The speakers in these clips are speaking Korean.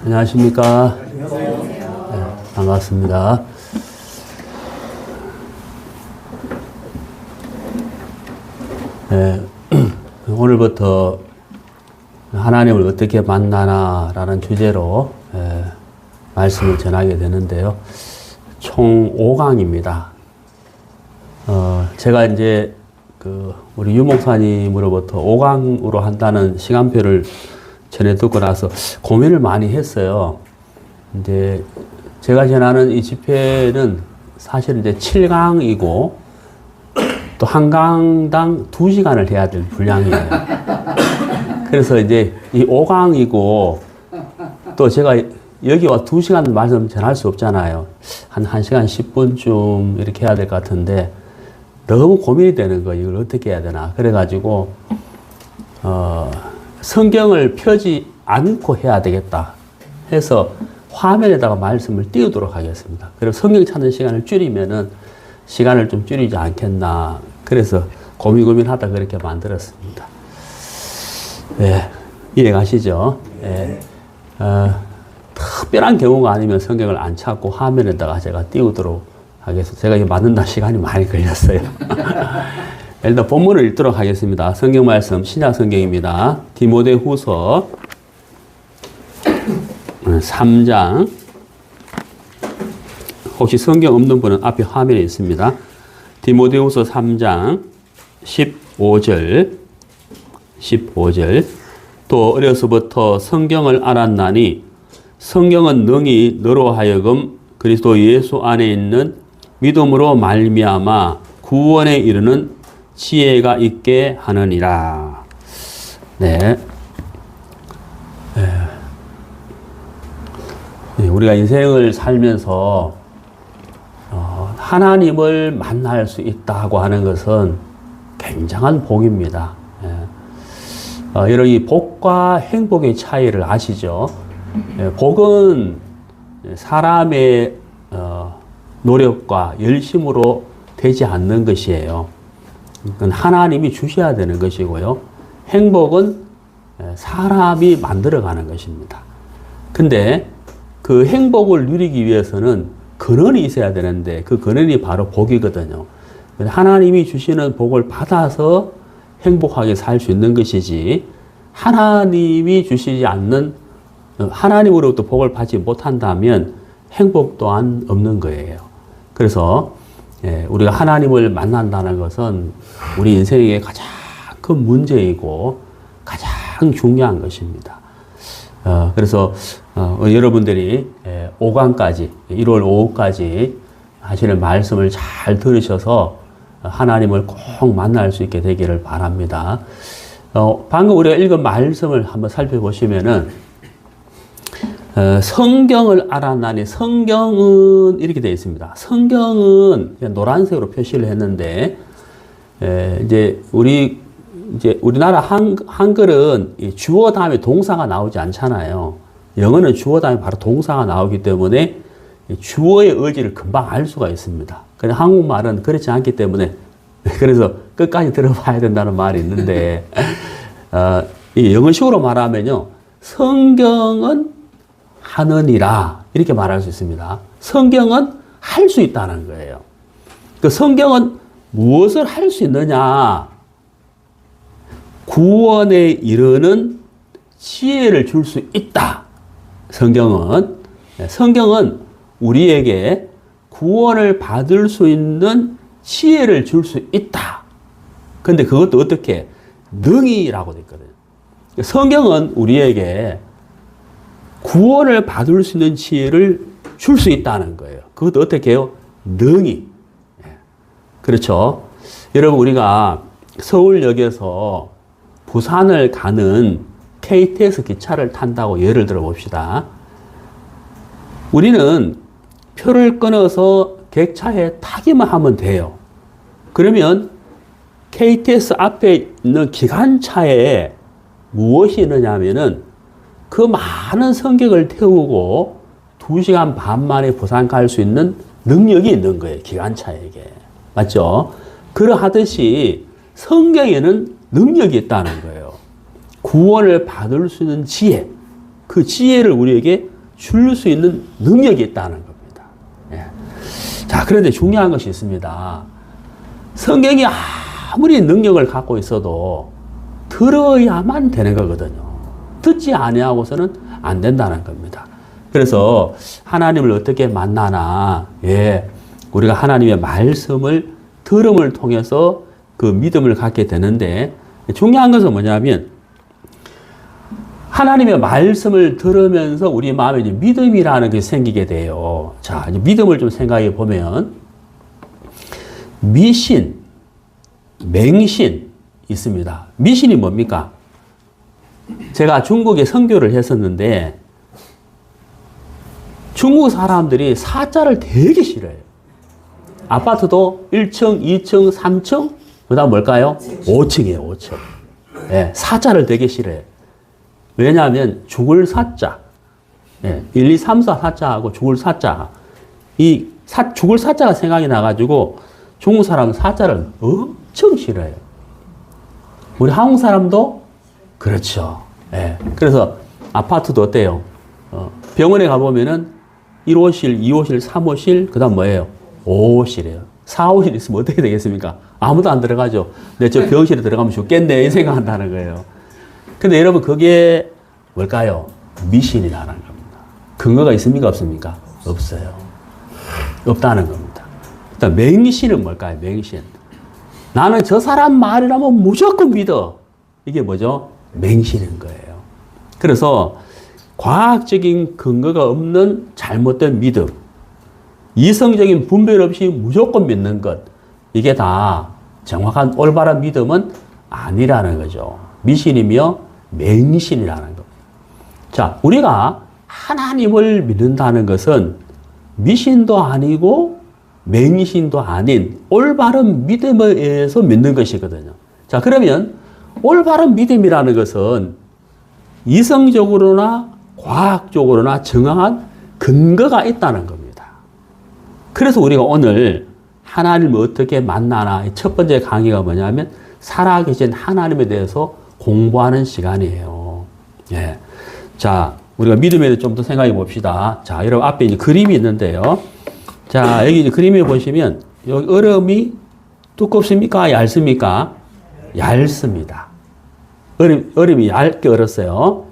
안녕하십니까. 네, 반갑습니다. 네, 오늘부터 하나님을 어떻게 만나나라는 주제로 말씀을 전하게 되는데요. 총 5강입니다. 제가 이제 우리 유 목사님으로부터 5강으로 한다는 시간표를 전에 듣고 나서 고민을 많이 했어요. 이제 제가 전하는 이 집회는 사실 이제 7강이고 또 한 강당 2시간을 해야 될 분량이에요. 그래서 이제 이 5강이고 또 제가 여기 와 2시간 말씀 전할 수 없잖아요. 한 1시간 10분쯤 이렇게 해야 될 것 같은데 너무 고민이 되는 거예요. 이걸 어떻게 해야 되나. 그래가지고 성경을 펴지 않고 해야 되겠다 해서 화면에다가 말씀을 띄우도록 하겠습니다. 그리고 성경 찾는 시간을 줄이면은 시간을 좀 줄이지 않겠나. 그래서 고민하다 그렇게 만들었습니다. 네, 이해가시죠? 네. 특별한 경우가 아니면 성경을 안 찾고 화면에다가 제가 띄우도록 하겠습니다. 제가 이거 만든다 시간이 많이 걸렸어요. 일단 본문을 읽도록 하겠습니다. 성경 말씀 신약 성경입니다. 디모데후서 3장. 혹시 성경 없는 분은 앞에 화면에 있습니다. 디모데후서 3장 15절. 또 어려서부터 성경을 알았나니 성경은 능히 너로 하여금 그리스도 예수 안에 있는 믿음으로 말미암아 구원에 이르는 지혜가 있게 하느니라. 네. 우리가 인생을 살면서 하나님을 만날 수 있다고 하는 것은 굉장한 복입니다. 여러분 이 복과 행복의 차이를 아시죠? 복은 사람의 노력과 열심으로 되지 않는 것이에요. 그건 하나님이 주셔야 되는 것이고요. 행복은 사람이 만들어가는 것입니다. 근데 그 행복을 누리기 위해서는 근원이 있어야 되는데 그 근원이 바로 복이거든요. 하나님이 주시는 복을 받아서 행복하게 살 수 있는 것이지 하나님이 주시지 않는 하나님으로부터 복을 받지 못한다면 행복 또한 없는 거예요. 그래서 우리가 하나님을 만난다는 것은 우리 인생의 가장 큰 문제이고 가장 중요한 것입니다. 그래서 여러분들이 5강까지 1월 5일까지 하시는 말씀을 잘 들으셔서 하나님을 꼭 만날 수 있게 되기를 바랍니다. 방금 우리가 읽은 말씀을 한번 살펴보시면은 성경을 알았나니 성경은 이렇게 되어 있습니다. 성경은 노란색으로 표시를 했는데 이제 우리나라 한글은 주어 다음에 동사가 나오지 않잖아요. 영어는 주어 다음에 바로 동사가 나오기 때문에 주어의 의지를 금방 알 수가 있습니다. 근데 한국말은 그렇지 않기 때문에 그래서 끝까지 들어봐야 된다는 말이 있는데 이 영어식으로 말하면요. 성경은 하느니라 이렇게 말할 수 있습니다. 성경은 할 수 있다는 거예요. 그 성경은 무엇을 할 수 있느냐? 구원에 이르는 지혜를 줄 수 있다. 성경은 우리에게 구원을 받을 수 있는 지혜를 줄 수 있다. 근데 그것도 어떻게? 능히라고 되어 있거든요. 성경은 우리에게 구원을 받을 수 있는 지혜를 줄 수 있다는 거예요. 그것도 어떻게 해요? 능히. 그렇죠. 여러분 우리가 서울역에서 부산을 가는 KTX 기차를 탄다고 예를 들어 봅시다. 우리는 표를 끊어서 객차에 타기만 하면 돼요. 그러면 KTX 앞에 있는 기관차에 무엇이 있느냐 하면은 그 많은 승객을 태우고 2시간 반 만에 부산 갈 수 있는 능력이 있는 거예요. 기관차에게. 맞죠? 그러하듯이 성경에는 능력이 있다는 거예요. 구원을 받을 수 있는 지혜. 그 지혜를 우리에게 줄 수 있는 능력이 있다는 겁니다. 예. 자, 그런데 중요한 것이 있습니다. 성경이 아무리 능력을 갖고 있어도 들어야만 되는 거거든요. 듣지 아니하고서는 안 된다는 겁니다. 그래서 하나님을 어떻게 만나나, 예, 우리가 하나님의 말씀을 들음을 통해서 그 믿음을 갖게 되는데, 중요한 것은 뭐냐면 하나님의 말씀을 들으면서 우리 마음에 이제 믿음이라는 게 생기게 돼요. 자, 이제 믿음을 좀 생각해 보면 미신, 맹신 있습니다. 미신이 뭡니까? 제가 중국에 선교를 했었는데 중국 사람들이 사자를 되게 싫어해요. 아파트도 1층, 2층, 3층, 그 다음 뭘까요? 5층이에요, 5층. 네, 사자를 되게 싫어해요. 왜냐하면 죽을 사자, 네, 1, 2, 3, 4 사자하고 죽을 사자, 죽을 사자가 생각이 나가지고 중국 사람은 사자를 엄청 싫어해요. 우리 한국 사람도 그렇죠. 네, 그래서 아파트도 어때요? 병원에 가보면은 1호실, 2호실, 3호실, 그 다음 뭐예요? 5호실이에요. 4호실 있으면 어떻게 되겠습니까? 아무도 안 들어가죠. 내 저 병실에 들어가면 죽겠네, 이 생각한다는 거예요. 근데 여러분, 그게 뭘까요? 미신이라는 겁니다. 근거가 있습니까? 없습니까? 없어요. 없다는 겁니다. 일단 맹신은 뭘까요? 맹신. 나는 저 사람 말이라면 무조건 믿어. 이게 뭐죠? 맹신인 거예요. 그래서 과학적인 근거가 없는 잘못된 믿음, 이성적인 분별 없이 무조건 믿는 것, 이게 다 정확한 올바른 믿음은 아니라는 거죠. 미신이며 맹신이라는 겁니다. 자, 우리가 하나님을 믿는다는 것은 미신도 아니고 맹신도 아닌 올바른 믿음에 의해서 믿는 것이거든요. 자, 그러면 올바른 믿음이라는 것은 이성적으로나 과학적으로나 정확한 근거가 있다는 겁니다. 그래서 우리가 오늘 하나님을 어떻게 만나나 첫 번째 강의가 뭐냐면 살아계신 하나님에 대해서 공부하는 시간이에요. 예. 자, 우리가 믿음에 대해서 좀 더 생각해 봅시다. 자, 여러분 앞에 이제 그림이 있는데요. 자, 여기 이제 그림에 보시면 여기 얼음이 두껍습니까? 얇습니까? 얇습니다. 얼음이 얇게 얼었어요.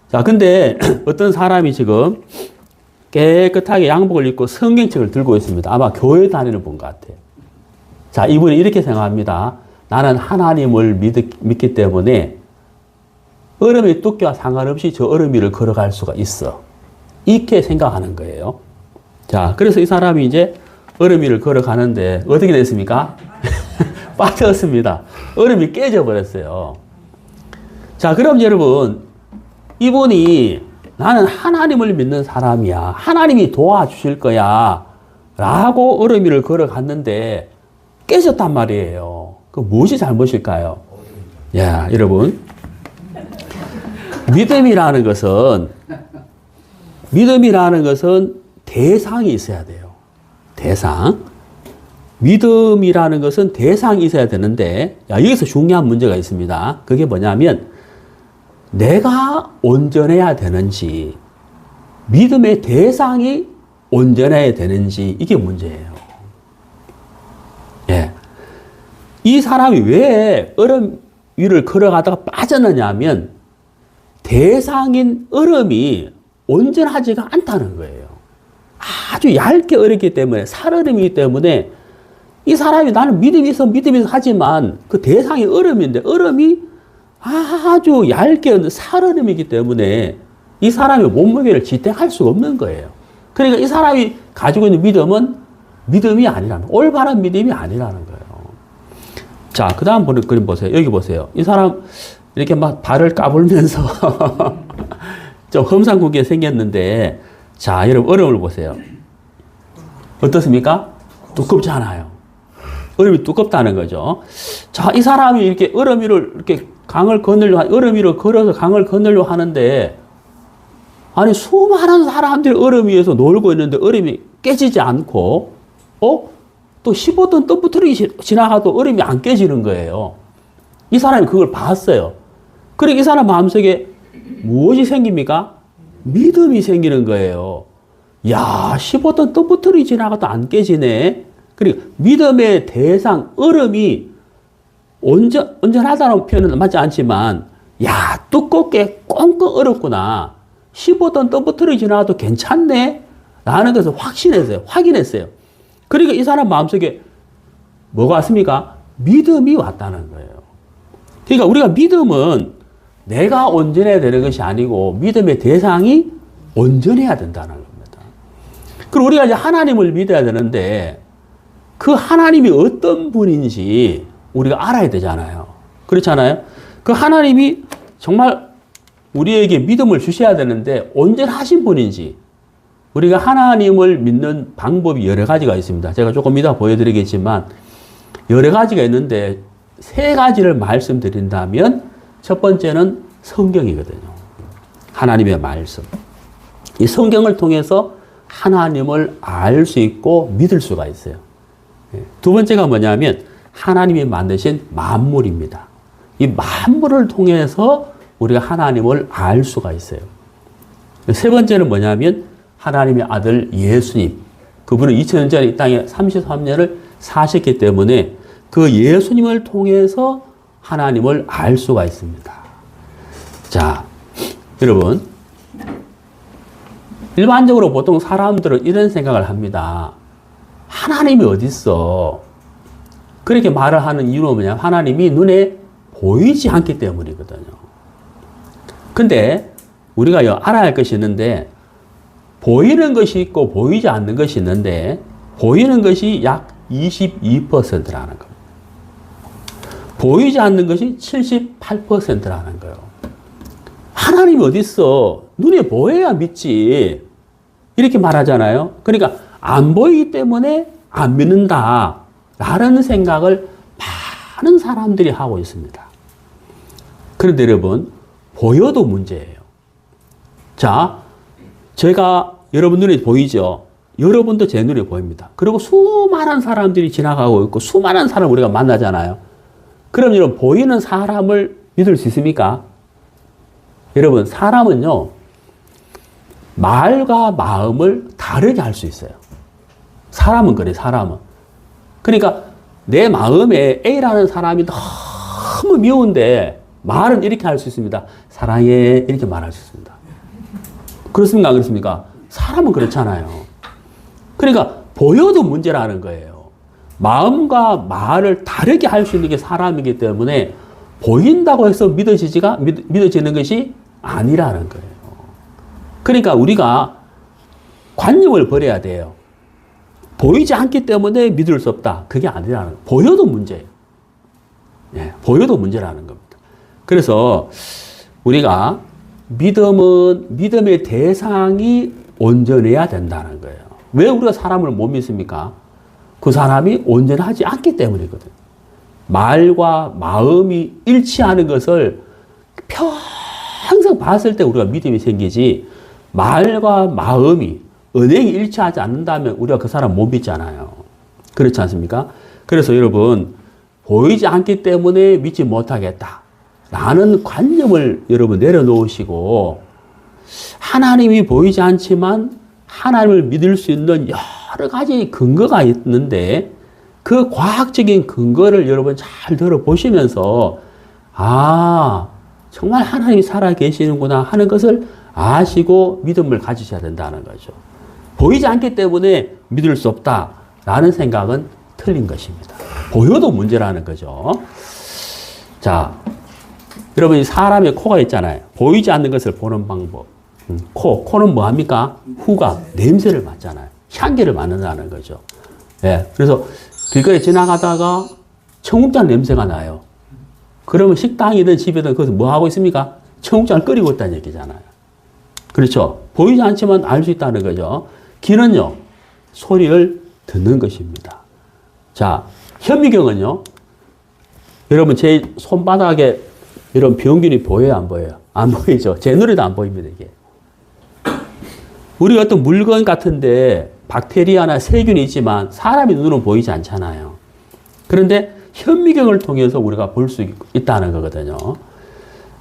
자, 근데 어떤 사람이 지금 깨끗하게 양복을 입고 성경책을 들고 있습니다. 아마 교회 다니는 분 같아요. 자, 이분이 이렇게 생각합니다. 나는 하나님을 믿기 때문에 얼음의 두께와 상관없이 저 얼음 위를 걸어갈 수가 있어. 이렇게 생각하는 거예요. 자, 그래서 이 사람이 이제 얼음 위를 걸어가는데 어떻게 됐습니까? 빠졌습니다. 얼음이 깨져버렸어요. 자, 그럼 여러분, 이분이 나는 하나님을 믿는 사람이야. 하나님이 도와주실 거야. 라고 얼음 위를 걸어갔는데 깨졌단 말이에요. 그 무엇이 잘못일까요? 야, 여러분. 믿음이라는 것은 대상이 있어야 돼요. 대상. 믿음이라는 것은 대상이 있어야 되는데, 여기서 중요한 문제가 있습니다. 그게 뭐냐면, 내가 온전해야 되는지, 믿음의 대상이 온전해야 되는지, 이게 문제예요. 예. 이 사람이 왜 얼음 위를 걸어가다가 빠졌느냐 하면, 대상인 얼음이 온전하지가 않다는 거예요. 아주 얇게 얼었기 때문에, 살얼음이기 때문에, 이 사람이 나는 믿음이 있어 하지만, 그 대상이 얼음인데, 얼음이 아주 얇게 얻는 살얼음이기 때문에 이 사람의 몸무게를 지탱할 수가 없는 거예요. 그러니까 이 사람이 가지고 있는 믿음은 믿음이 아니라는, 올바른 믿음이 아니라는 거예요. 자, 그 다음 그림 보세요. 여기 보세요. 이 사람 이렇게 막 발을 까불면서 좀 험상궂게 생겼는데, 자, 여러분 얼음을 보세요. 어떻습니까? 두껍지 않아요. 얼음이 두껍다는 거죠. 자, 이 사람이 이렇게 얼음 위를 이렇게 강을 건너려고, 얼음 위로 걸어서 강을 건너려고 하는데, 아니, 수많은 사람들이 얼음 위에서 놀고 있는데 얼음이 깨지지 않고, 또 15톤 덤프트럭이 지나가도 얼음이 안 깨지는 거예요. 이 사람이 그걸 봤어요. 그러니까 이 사람 마음속에 무엇이 생깁니까? 믿음이 생기는 거예요. 야, 15톤 떡부터리 지나가도 안 깨지네. 그리고 믿음의 대상, 얼음이 온전하다는 표현은 맞지 않지만, 야, 두껍게 꽁꽁 얼었구나. 15톤 떡부터리 지나가도 괜찮네. 라는 것을 확인했어요. 그러니까 이 사람 마음속에 뭐가 왔습니까? 믿음이 왔다는 거예요. 그러니까 우리가 믿음은 내가 온전해야 되는 것이 아니고 믿음의 대상이 온전해야 된다는 겁니다. 그리고 우리가 이제 하나님을 믿어야 되는데 그 하나님이 어떤 분인지 우리가 알아야 되잖아요. 그렇잖아요. 그 하나님이 정말 우리에게 믿음을 주셔야 되는데 온전하신 분인지, 우리가 하나님을 믿는 방법이 여러 가지가 있습니다. 제가 조금 이따 보여드리겠지만 여러 가지가 있는데 세 가지를 말씀드린다면 첫 번째는 성경이거든요. 하나님의 말씀. 이 성경을 통해서 하나님을 알 수 있고 믿을 수가 있어요. 두 번째가 뭐냐면 하나님이 만드신 만물입니다. 이 만물을 통해서 우리가 하나님을 알 수가 있어요. 세 번째는 뭐냐면 하나님의 아들 예수님. 그분은 2000년 전에 이 땅에 33년을 사셨기 때문에 그 예수님을 통해서 하나님을 알 수가 있습니다. 자, 여러분. 일반적으로 보통 사람들은 이런 생각을 합니다. 하나님이 어디 있어? 그렇게 말을 하는 이유는 뭐냐면 하나님이 눈에 보이지 않기 때문이거든요. 근데 우리가 알아야 할 것이 있는데 보이는 것이 있고 보이지 않는 것이 있는데 보이는 것이 약 22%라는 겁니다. 보이지 않는 것이 78%라는 거예요. 하나님이 어디 있어? 눈에 보여야 믿지. 이렇게 말하잖아요. 그러니까 안 보이기 때문에 안 믿는다. 라는 생각을 많은 사람들이 하고 있습니다. 그런데 여러분, 보여도 문제예요. 자, 제가 여러분 눈에 보이죠? 여러분도 제 눈에 보입니다. 그리고 수많은 사람들이 지나가고 있고 수많은 사람을 우리가 만나잖아요. 그럼 여러분, 보이는 사람을 믿을 수 있습니까? 여러분, 사람은요, 말과 마음을 다르게 할 수 있어요. 사람은 그래, 사람은. 그러니까 내 마음에 A라는 사람이 너무 미운데 말은 이렇게 할 수 있습니다. 사랑해, 이렇게 말할 수 있습니다. 그렇습니까? 안 그렇습니까? 사람은 그렇잖아요. 그러니까 보여도 문제라는 거예요. 마음과 말을 다르게 할 수 있는 게 사람이기 때문에 보인다고 해서 믿어지는 것이 아니라는 거예요. 그러니까 우리가 관념을 버려야 돼요. 보이지 않기 때문에 믿을 수 없다. 그게 아니라는 거예요. 보여도 문제예요. 예, 보여도 문제라는 겁니다. 그래서 우리가 믿음의 대상이 온전해야 된다는 거예요. 왜 우리가 사람을 못 믿습니까? 그 사람이 온전하지 않기 때문이거든요. 말과 마음이 일치하는 것을 평생 봤을 때 우리가 믿음이 생기지, 말과 마음이 은행이 일치하지 않는다면 우리가 그 사람 못 믿잖아요. 그렇지 않습니까? 그래서 여러분, 보이지 않기 때문에 믿지 못하겠다 라는 관념을 여러분 내려놓으시고, 하나님이 보이지 않지만 하나님을 믿을 수 있는 여러 가지 근거가 있는데 그 과학적인 근거를 여러분 잘 들어보시면서 아, 정말 하나님이 살아계시는구나 하는 것을 아시고 믿음을 가지셔야 된다는 거죠. 보이지 않기 때문에 믿을 수 없다라는 생각은 틀린 것입니다. 보여도 문제라는 거죠. 자, 여러분, 사람의 코가 있잖아요. 보이지 않는 것을 보는 방법. 코는 뭐 합니까? 후각, 냄새를 맡잖아요. 향기를 맡는다는 거죠. 예, 그래서 길거리에 지나가다가 청국장 냄새가 나요. 그러면 식당이든 집이든 거기서 뭐 하고 있습니까? 청국장을 끓이고 있다는 얘기잖아요. 그렇죠? 보이지 않지만 알 수 있다는 거죠. 귀는요, 소리를 듣는 것입니다. 자, 현미경은요, 여러분 제 손바닥에 이런 병균이 보여요, 안 보여요? 안 보이죠? 제 눈에도 안 보입니다, 이게. 우리 어떤 물건 같은데 박테리아나 세균이 있지만 사람의 눈은 보이지 않잖아요. 그런데 현미경을 통해서 우리가 볼 수 있다는 거거든요.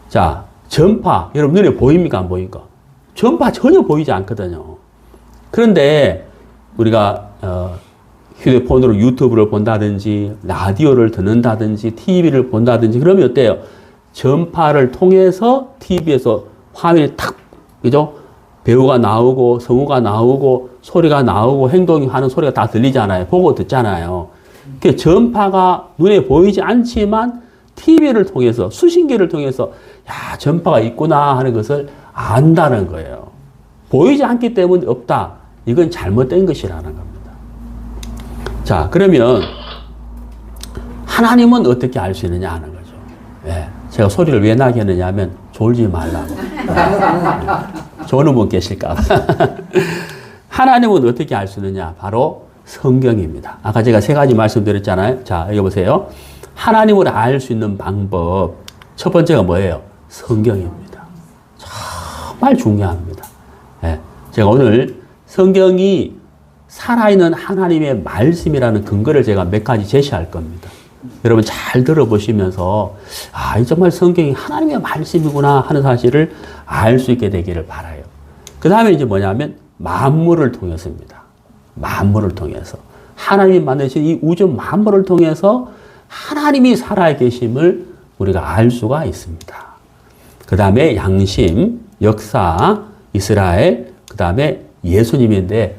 자, 전파, 여러분 눈에 보입니까? 안 보입니까? 전파 전혀 보이지 않거든요. 그런데 우리가 휴대폰으로 유튜브를 본다든지 라디오를 듣는다든지 TV를 본다든지 그러면 어때요? 전파를 통해서 TV에서 화면이 탁, 그죠? 배우가 나오고 성우가 나오고 소리가 나오고 행동하는 소리가 다 들리잖아요. 보고 듣잖아요. 그 전파가 눈에 보이지 않지만 TV를 통해서 수신기를 통해서 야, 전파가 있구나 하는 것을 안다는 거예요. 보이지 않기 때문에 없다. 이건 잘못된 것이라는 겁니다. 자, 그러면 하나님은 어떻게 알 수 있느냐 하는 거죠. 예, 제가 소리를 왜 나게 했느냐 하면 졸지 말라고. 조는 분 계실까 봐. 하나님은 어떻게 알 수 있느냐? 바로 성경입니다. 아까 제가 세 가지 말씀드렸잖아요. 자, 여기 보세요. 하나님을 알 수 있는 방법. 첫 번째가 뭐예요? 성경입니다. 정말 중요합니다. 예, 제가 오늘 성경이 살아있는 하나님의 말씀이라는 근거를 제가 몇 가지 제시할 겁니다. 여러분 잘 들어보시면서 아, 이 정말 성경이 하나님의 말씀이구나 하는 사실을 알 수 있게 되기를 바라요. 그 다음에 이제 뭐냐면 만물을 통해서입니다. 만물을 통해서. 하나님이 만드신 이 우주 만물을 통해서 하나님이 살아계심을 우리가 알 수가 있습니다. 그 다음에 양심, 역사, 이스라엘, 그 다음에 예수님인데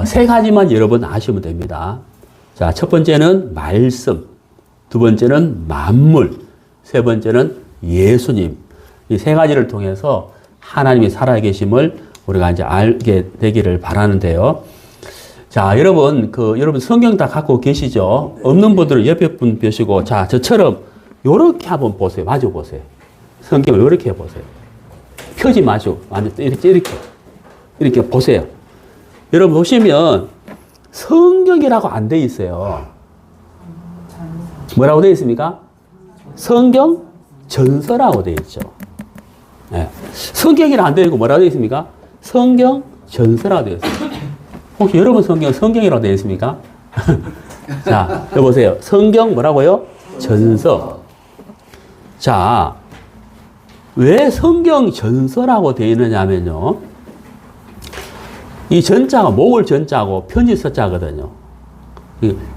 세 가지만 여러분 아시면 됩니다. 자, 첫 번째는 말씀, 두 번째는 만물, 세 번째는 예수님. 이 세 가지를 통해서 하나님이 살아계심을 우리가 이제 알게 되기를 바라는데요. 자, 여러분, 여러분 성경 다 갖고 계시죠? 없는 분들은 옆에 분 뵈시고, 자, 저처럼 요렇게 한번 보세요. 마주 보세요. 성경을 요렇게 보세요. 펴지 마시고, 완전 이렇게 보세요. 여러분 보시면 성경이라고 안 돼 있어요. 뭐라고 돼 있습니까? 성경 전서라고 돼 있죠. 네. 성경이라 안 돼 있고 뭐라고 돼 있습니까? 성경 전서라고 돼 있어요. 혹시 여러분 성경이라고 돼 있습니까? 자, 여보세요. 성경 뭐라고요? 전서. 자, 왜 성경 전서라고 되어 있느냐 하면요. 이 전자가 목을 전자고 편지 서자거든요.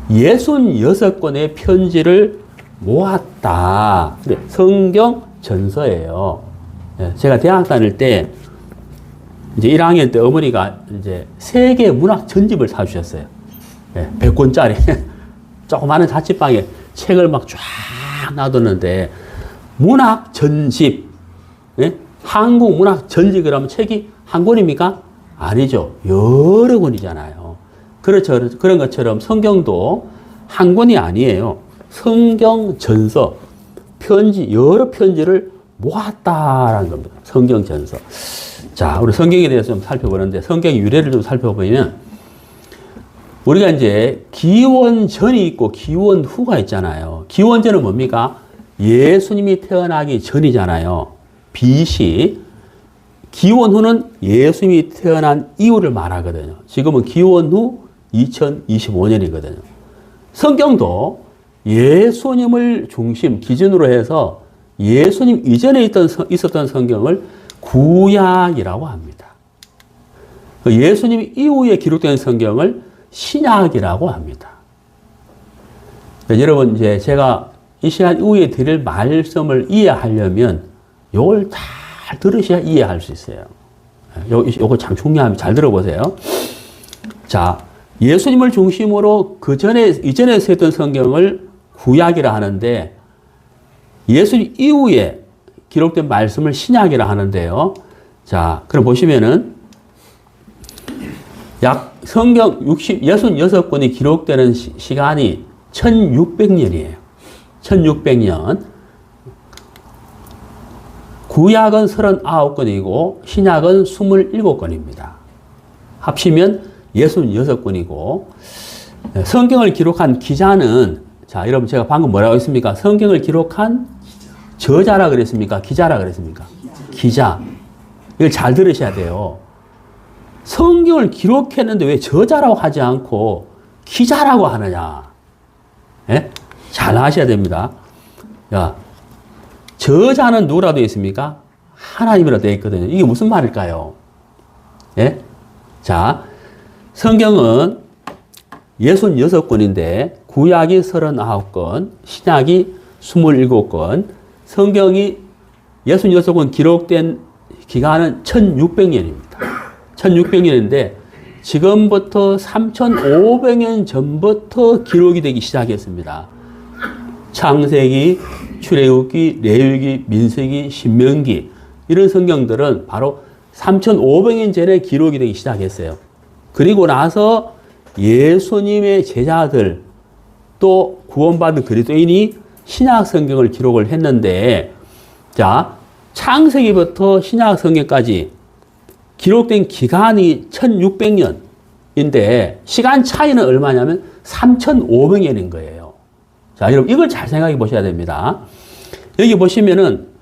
66권의 편지를 모았다. 성경 전서예요. 제가 대학 다닐 때 이제 1학년 때 어머니가 이제 세계 문학 전집을 사주셨어요. 100권짜리. 조그마한 자취방에 책을 막 쫙 놔뒀는데 문학 전집, 한국 문학 전집 그러면 책이 한 권입니까? 아니죠. 여러 권이잖아요. 그렇죠. 그런 것처럼 성경도 한 권이 아니에요. 성경 전서, 편지, 여러 편지를 모았다라는 겁니다. 성경 전서. 자, 우리 성경에 대해서 좀 살펴보는데 성경의 유래를 좀 살펴보면 우리가 이제 기원 전이 있고 기원 후가 있잖아요. 기원 전은 뭡니까? 예수님이 태어나기 전이잖아요. BC. 기원 후는 예수님이 태어난 이후를 말하거든요. 지금은 기원 후 2025년이거든요. 성경도 예수님을 중심 기준으로 해서 예수님 이전에 있었던 성경을 구약이라고 합니다. 예수님 이후에 기록된 성경을 신약이라고 합니다. 여러분, 이제 제가 이 시간 이후에 드릴 말씀을 이해하려면 이걸 잘 들으셔야 이해할 수 있어요. 요거 참 중요합니다. 잘 들어보세요. 자, 예수님을 중심으로 이전에 쓰였던 성경을 구약이라 하는데 예수님 이후에 기록된 말씀을 신약이라 하는데요. 자, 그럼 보시면은 약 성경 66권이 기록되는 시간이 1600년이에요. 1600년. 구약은 39권이고 신약은 27권입니다. 합치면 66권이고 성경을 기록한 기자는 자, 여러분 제가 방금 뭐라고 했습니까? 성경을 기록한 저자라 그랬습니까? 기자라 그랬습니까? 기자. 이걸 잘 들으셔야 돼요. 성경을 기록했는데 왜 저자라고 하지 않고 기자라고 하느냐? 예? 잘 아셔야 됩니다. 야, 저자는 누구라고 되어 있습니까? 하나님이라고 되어 있거든요. 이게 무슨 말일까요? 예? 자, 성경은 66권인데 구약이 39권, 신약이 27권, 성경이 66권 기록된 기간은 1600년입니다. 1600년인데 지금부터 3500년 전부터 기록이 되기 시작했습니다. 창세기, 출애굽기, 레위기, 민수기, 신명기 이런 성경들은 바로 3500년 전에 기록이 되기 시작했어요. 그리고 나서 예수님의 제자들 또 구원받은 그리스도인이 신약 성경을 기록을 했는데, 자, 창세기부터 신약 성경까지 기록된 기간이 1600년인데 시간 차이는 얼마냐면 3500년인 거예요. 자, 여러분 이걸 잘 생각해 보셔야 됩니다. 여기 보시면은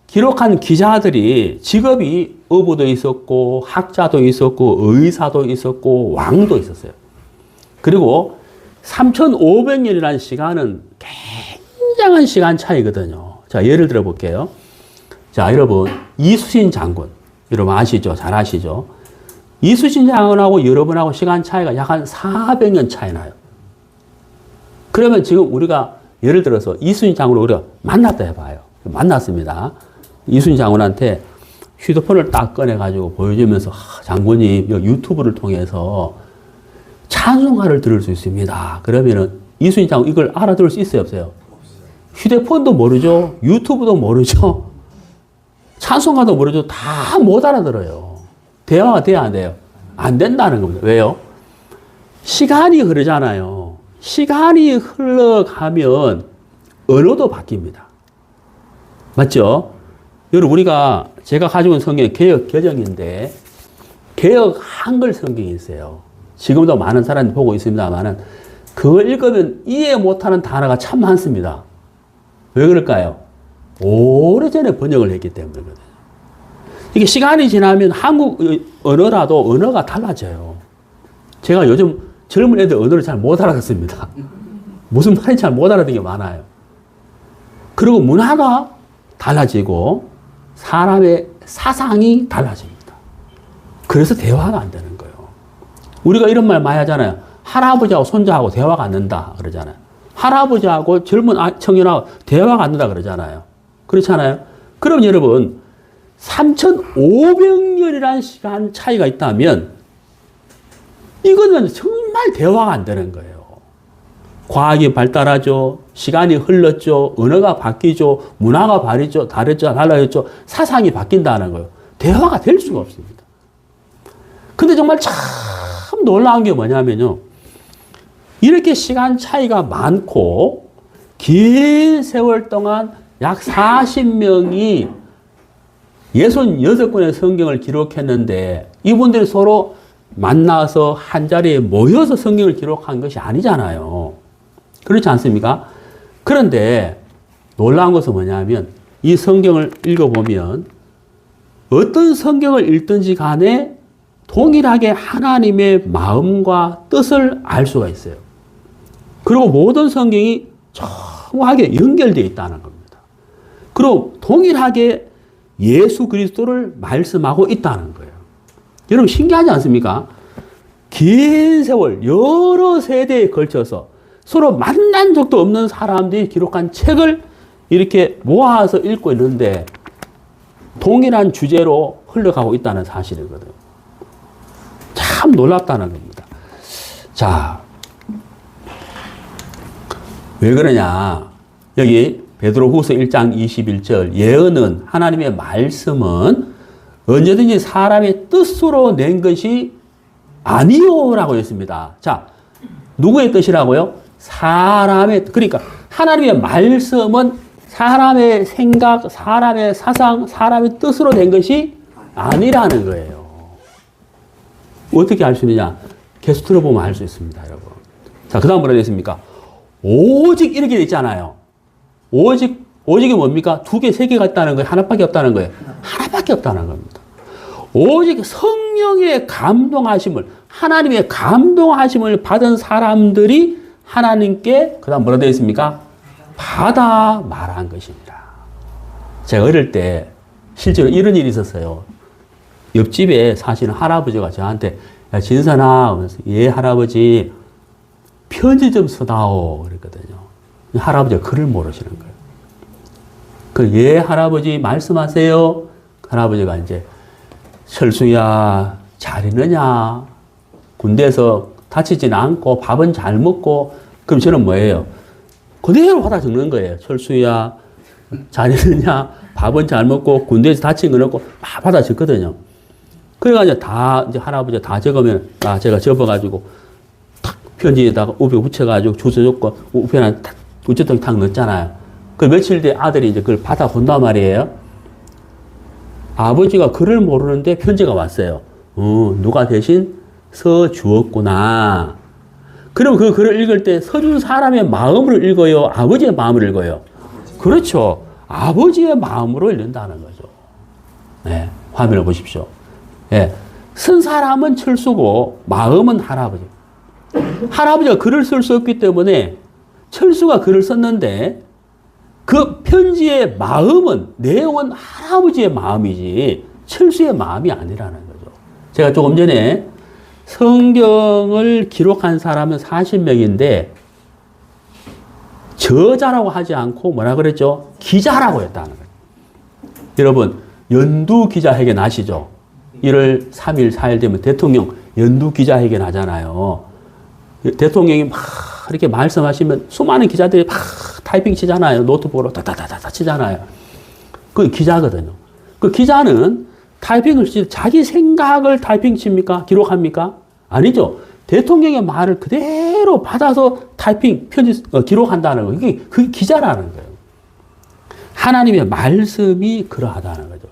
기록한 기자들이 직업이 어부도 있었고 학자도 있었고 의사도 있었고 왕도 있었어요. 그리고 3500년이라는 시간은 굉장한 시간 차이거든요. 자, 예를 들어 볼게요. 자, 여러분 이수신 장군 여러분 아시죠? 잘 아시죠? 이수신 장군하고 여러분하고 시간 차이가 약 한 400년 차이 나요. 그러면 지금 우리가 예를 들어서 이수신 장군을 우리가 만났다 해봐요. 만났습니다. 이수신 장군한테 휴대폰을 딱 꺼내가지고 보여주면서 장군님 유튜브를 통해서 찬송가를 들을 수 있습니다. 그러면은 이수신 장군 이걸 알아들을 수 있어요? 없어요? 휴대폰도 모르죠. 유튜브도 모르죠. 찬송가도 모르죠. 다 못 알아들어요. 대화가 돼야 안 돼요? 안 된다는 겁니다. 왜요? 시간이 흐르잖아요. 시간이 흘러가면 언어도 바뀝니다. 맞죠? 여러분 우리가 제가 가지고 있는 성경이 개역 개정인데 개역 한글 성경이 있어요. 지금도 많은 사람들이 보고 있습니다만은 그걸 읽으면 이해 못하는 단어가 참 많습니다. 왜 그럴까요? 오래전에 번역을 했기 때문이거든요. 이게 시간이 지나면 한국 언어라도 언어가 달라져요. 제가 요즘 젊은 애들 언어를 잘 못 알아듣습니다. 무슨 말인지 잘 못 알아듣는 게 많아요. 그리고 문화가 달라지고 사람의 사상이 달라집니다. 그래서 대화가 안 되는 거예요. 우리가 이런 말 많이 하잖아요. 할아버지하고 손자하고 대화가 안 된다 그러잖아요. 할아버지하고 젊은 청년하고 대화가 안 된다 그러잖아요. 그렇잖아요. 그럼 여러분 3500년이라는 시간 차이가 있다면 이거는 정말 대화가 안 되는 거예요. 과학이 발달하죠. 시간이 흘렀죠. 언어가 바뀌죠. 문화가 달라졌죠. 사상이 바뀐다는 거예요. 대화가 될 수가 없습니다. 근데 정말 참 놀라운 게 뭐냐면요. 이렇게 시간 차이가 많고 긴 세월 동안 약 40명이 66권의 성경을 기록했는데 이분들이 서로 만나서 한 자리에 모여서 성경을 기록한 것이 아니잖아요. 그렇지 않습니까? 그런데 놀라운 것은 뭐냐면 이 성경을 읽어보면 어떤 성경을 읽든지 간에 동일하게 하나님의 마음과 뜻을 알 수가 있어요. 그리고 모든 성경이 정확하게 연결되어 있다는 겁니다. 그리고 동일하게 예수 그리스도를 말씀하고 있다는 거예요. 여러분 신기하지 않습니까? 긴 세월 여러 세대에 걸쳐서 서로 만난 적도 없는 사람들이 기록한 책을 이렇게 모아서 읽고 있는데 동일한 주제로 흘러가고 있다는 사실이거든요. 참 놀랍다는 겁니다. 자, 왜 그러냐? 여기 베드로후서 1장 21절 예언은 하나님의 말씀은 언제든지 사람의 뜻으로 낸 것이 아니요라고 했습니다. 자, 누구의 뜻이라고요? 사람의 그러니까 하나님의 말씀은 사람의 생각, 사람의 사상, 사람의 뜻으로 된 것이 아니라는 거예요. 어떻게 알 수 있느냐? 계속 들어보면 알 수 있습니다, 여러분. 자, 그 다음 뭐라 되겠습니까? 오직 이렇게 돼 있잖아요. 오직이 뭡니까? 2개, 3개가 있다는 거예요? 하나밖에 없다는 거예요? 하나밖에 없다는 겁니다. 오직 성령의 감동하심을, 하나님의 감동하심을 받은 사람들이 하나님께, 그 다음 뭐라 되어 있습니까? 받아 말한 것입니다. 제가 어릴 때 실제로 이런 일이 있었어요. 옆집에 사시는 할아버지가 저한테, 야, 진선아, 예, 할아버지, 편지 좀 써다오. 그랬거든요. 할아버지가 글을 모르시는 거예요. 예, 할아버지, 말씀하세요. 할아버지가 이제, 철수야, 잘 있느냐? 군대에서 다치진 않고 밥은 잘 먹고, 그럼 저는 뭐예요? 그대로 받아 적는 거예요. 철수야, 잘 있느냐? 밥은 잘 먹고, 군대에서 다친 건 없고, 막 받아 적거든요. 그래가지고 이제 할아버지가 다 적으면, 제가 접어가지고, 탁, 편지에다가 우표 붙여가지고, 주소 적고, 우편에 탁, 우체통에 탁 넣었잖아요. 그 며칠 뒤에 아들이 이제 그걸 받아 본단 말이에요. 아버지가 글을 모르는데 편지가 왔어요. 누가 대신 써주었구나. 그럼 그 글을 읽을 때 서준 사람의 마음으로 읽어요? 아버지의 마음으로 읽어요? 그렇죠. 아버지의 마음으로 읽는다는 거죠. 네, 화면을 보십시오. 네, 쓴 사람은 철수고 마음은 할아버지. 할아버지가 글을 쓸 수 없기 때문에 철수가 글을 썼는데 그 편지의 마음은, 내용은 할아버지의 마음이지 철수의 마음이 아니라는 거죠. 제가 조금 전에 성경을 기록한 사람은 40명인데 저자라고 하지 않고 뭐라 그랬죠? 기자라고 했다는 거예요. 여러분, 연두 기자회견 아시죠? 1월 3일, 4일 되면 대통령 연두 기자회견 하잖아요. 대통령이 막 이렇게 말씀하시면 수많은 기자들이 막 타이핑 치잖아요. 노트북으로 다다다다 치잖아요. 그 기자거든요. 그 기자는 타이핑을 치지 자기 생각을 타이핑 칩니까? 기록합니까? 아니죠. 대통령의 말을 그대로 받아서 타이핑, 기록한다는 거. 그게 기자라는 거예요. 하나님의 말씀이 그러하다는 거죠.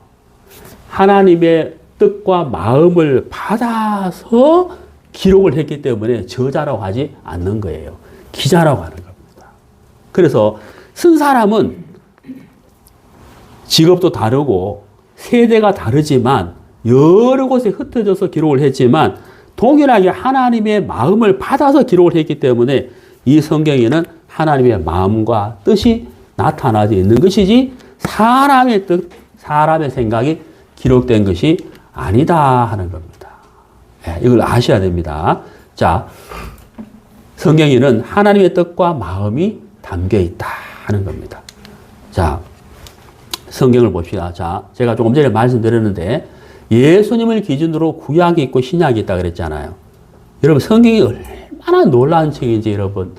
하나님의 뜻과 마음을 받아서 기록을 했기 때문에 저자라고 하지 않는 거예요. 기자라고 하는 겁니다. 그래서 쓴 사람은 직업도 다르고 세대가 다르지만 여러 곳에 흩어져서 기록을 했지만 동일하게 하나님의 마음을 받아서 기록을 했기 때문에 이 성경에는 하나님의 마음과 뜻이 나타나져 있는 것이지 사람의 뜻, 사람의 생각이 기록된 것이 아니다 하는 겁니다. 네, 이걸 아셔야 됩니다. 자, 성경에는 하나님의 뜻과 마음이 담겨 있다 하는 겁니다. 자, 성경을 봅시다. 자, 제가 조금 전에 말씀드렸는데 예수님을 기준으로 구약이 있고 신약이 있다 그랬잖아요. 여러분, 성경이 얼마나 놀라운 책인지 여러분,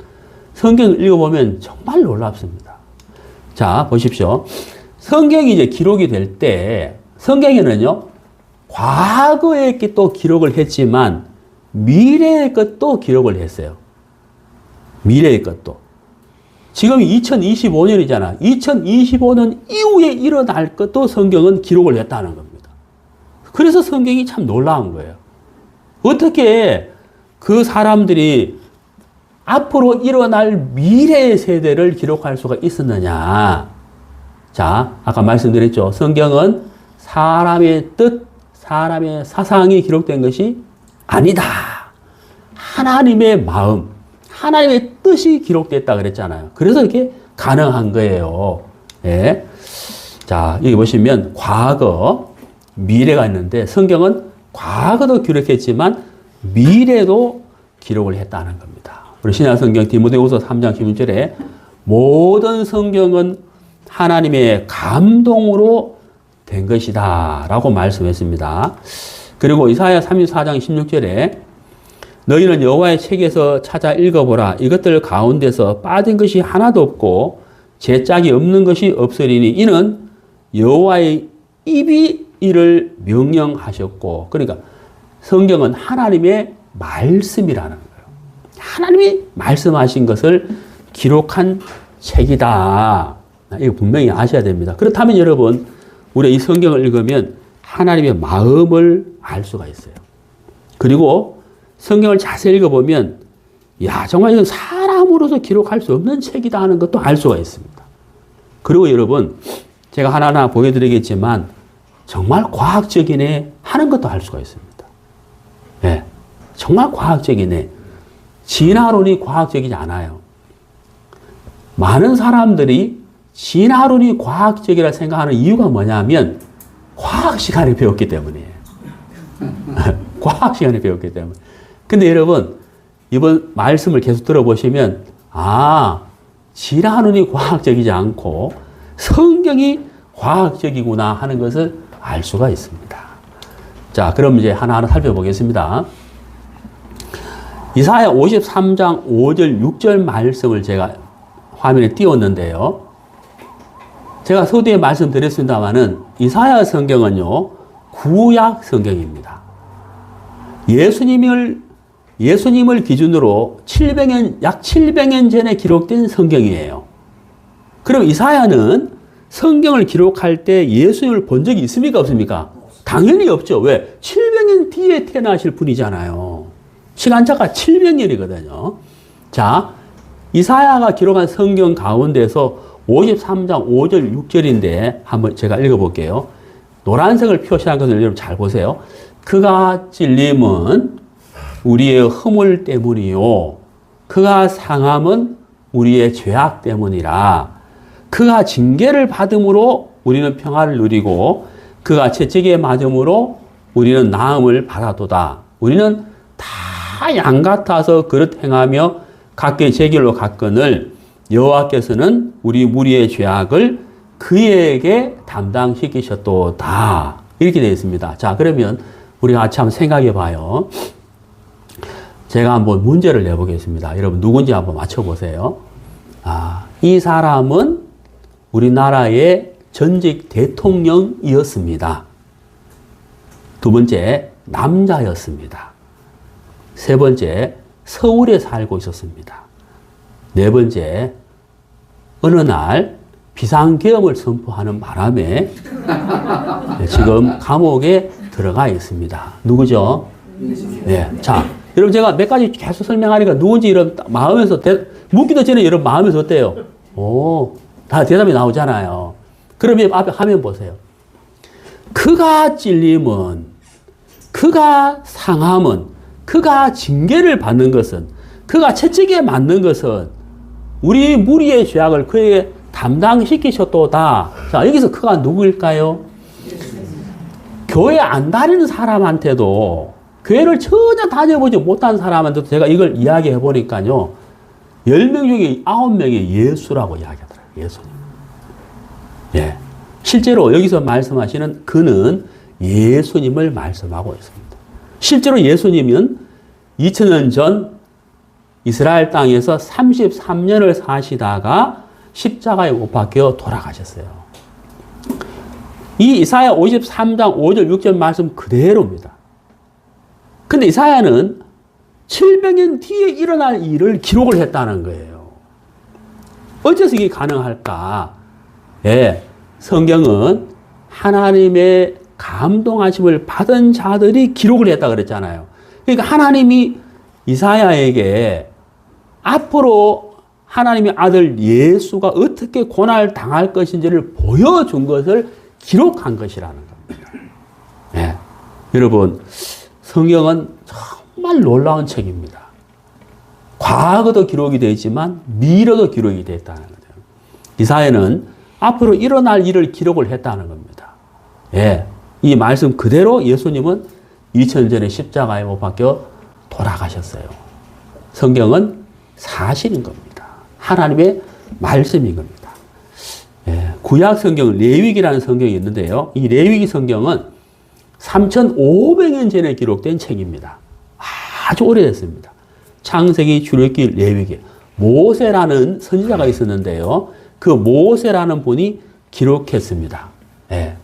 성경을 읽어보면 정말 놀랍습니다. 자, 보십시오. 성경이 이제 기록이 될 때 성경에는요, 과거의 것도 기록을 했지만 미래의 것도 기록을 했어요. 미래의 것도. 지금 2025년이잖아. 2025년 이후에 일어날 것도 성경은 기록을 했다는 겁니다. 그래서 성경이 참 놀라운 거예요. 어떻게 그 사람들이 앞으로 일어날 미래의 세대를 기록할 수가 있었느냐. 자, 아까 말씀드렸죠. 성경은 사람의 뜻, 사람의 사상이 기록된 것이 아니다. 하나님의 마음, 하나님의 뜻이 기록됐다 그랬잖아요. 그래서 이렇게 가능한 거예요. 예. 자, 여기 보시면 과거, 미래가 있는데 성경은 과거도 기록했지만 미래도 기록을 했다는 겁니다. 우리 신약성경 디모데후서 3장 16절에 모든 성경은 하나님의 감동으로 된 것이다 라고 말씀했습니다. 그리고 이사야 34장 16절에 너희는 여호와의 책에서 찾아 읽어보라. 이것들 가운데서 빠진 것이 하나도 없고 제짝이 없는 것이 없으리니 이는 여호와의 입이 이를 명령하셨고, 그러니까 성경은 하나님의 말씀이라는 거예요. 하나님이 말씀하신 것을 기록한 책이다. 이거 분명히 아셔야 됩니다. 그렇다면 여러분, 우리가 이 성경을 읽으면 하나님의 마음을 알 수가 있어요. 그리고 성경을 자세히 읽어보면 야, 정말 이건 사람으로서 기록할 수 없는 책이다 하는 것도 알 수가 있습니다. 그리고 여러분, 제가 하나하나 보여드리겠지만 정말 과학적이네 하는 것도 알 수가 있습니다. 네, 정말 과학적이네. 진화론이 과학적이지 않아요. 많은 사람들이 진화론이 과학적이라 생각하는 이유가 뭐냐면 과학 시간에 배웠기 때문이에요. 과학 시간에 배웠기 때문에. 근데 여러분, 이번 말씀을 계속 들어보시면, 진화론이 과학적이지 않고 성경이 과학적이구나 하는 것을 알 수가 있습니다. 자, 그럼 이제 하나하나 살펴보겠습니다. 이사야 53장 5절, 6절 말씀을 제가 화면에 띄웠는데요. 제가 서두에 말씀드렸습니다만은 이사야 성경은요, 구약 성경입니다. 예수님을 기준으로 약 700년 전에 기록된 성경이에요. 그럼 이사야는 성경을 기록할 때 예수님을 본 적이 있습니까? 없습니까? 당연히 없죠. 왜? 700년 뒤에 태어나실 분이잖아요. 시간차가 700년이거든요. 자, 이사야가 기록한 성경 가운데서 53장 5절 6절인데 한번 제가 읽어볼게요. 노란색을 표시한 것을 여러분 잘 보세요. 그가 찔림은 우리의 허물 때문이요. 그가 상함은 우리의 죄악 때문이라. 그가 징계를 받음으로 우리는 평화를 누리고 그가 채찍에 맞음으로 우리는 나음을 받아도다. 우리는 다 양 같아서 그릇 행하며 각기 제 길로 갔거늘 여호와께서는 우리 무리의 죄악을 그에게 담당시키셨도다. 이렇게 되어 있습니다. 자, 그러면 우리가 같이 한번 생각해 봐요. 제가 한번 문제를 내보겠습니다. 여러분 누군지 한번 맞춰보세요. 이 사람은 우리나라의 전직 대통령이었습니다. 두 번째, 남자였습니다. 세 번째, 서울에 살고 있었습니다. 네 번째, 어느 날 비상계엄을 선포하는 바람에 지금 감옥에 들어가 있습니다. 누구죠? 네. 자, 여러분 제가 몇 가지 계속 설명하니까 누군지 여러분 마음에서 묻기도 전에 여러분 마음에서 어때요? 다 대답이 나오잖아요. 그러면 앞에 화면 보세요. 그가 찔림은, 그가 상함은, 그가 징계를 받는 것은, 그가 채찍에 맞는 것은 우리 무리의 죄악을 그에게 담당시키셨도다. 자, 여기서 그가 누구일까요? 교회 안 다니는 사람한테도, 교회를 전혀 다녀보지 못한 사람한테도 제가 이걸 이야기해 보니까요, 10명 중에 9명이 예수라고 이야기하더라고요. 예수님. 예. 실제로 여기서 말씀하시는 그는 예수님을 말씀하고 있습니다. 실제로 예수님은 2000년 전 이스라엘 땅에서 33년을 사시다가 십자가에 못 박혀 돌아가셨어요. 이 이사야 53장 5절 6절 말씀 그대로입니다. 근데 이사야는 700년 뒤에 일어날 일을 기록을 했다는 거예요. 어째서 이게 가능할까? 예, 성경은 하나님의 감동하심을 받은 자들이 기록을 했다 그랬잖아요. 그러니까 하나님이 이사야에게 앞으로 하나님의 아들 예수가 어떻게 고난을 당할 것인지를 보여준 것을 기록한 것이라는 겁니다. 예. 여러분, 성경은 정말 놀라운 책입니다. 과거도 기록이 되어 있지만 미래도 기록이 되어 있다는 거죠. 이사야는 앞으로 일어날 일을 기록을 했다는 겁니다. 예. 이 말씀 그대로 예수님은 2000년 전에 십자가에 못 박혀 돌아가셨어요. 성경은 사실인 겁니다. 하나님의 말씀인 겁니다. 예. 구약 성경 레위기라는 성경이 있는데요. 이 레위기 성경은 3500년 전에 기록된 책입니다. 아주 오래됐습니다. 창세기, 출애굽기, 레위기. 모세라는 선지자가 있었는데요. 그 모세라는 분이 기록했습니다. 예.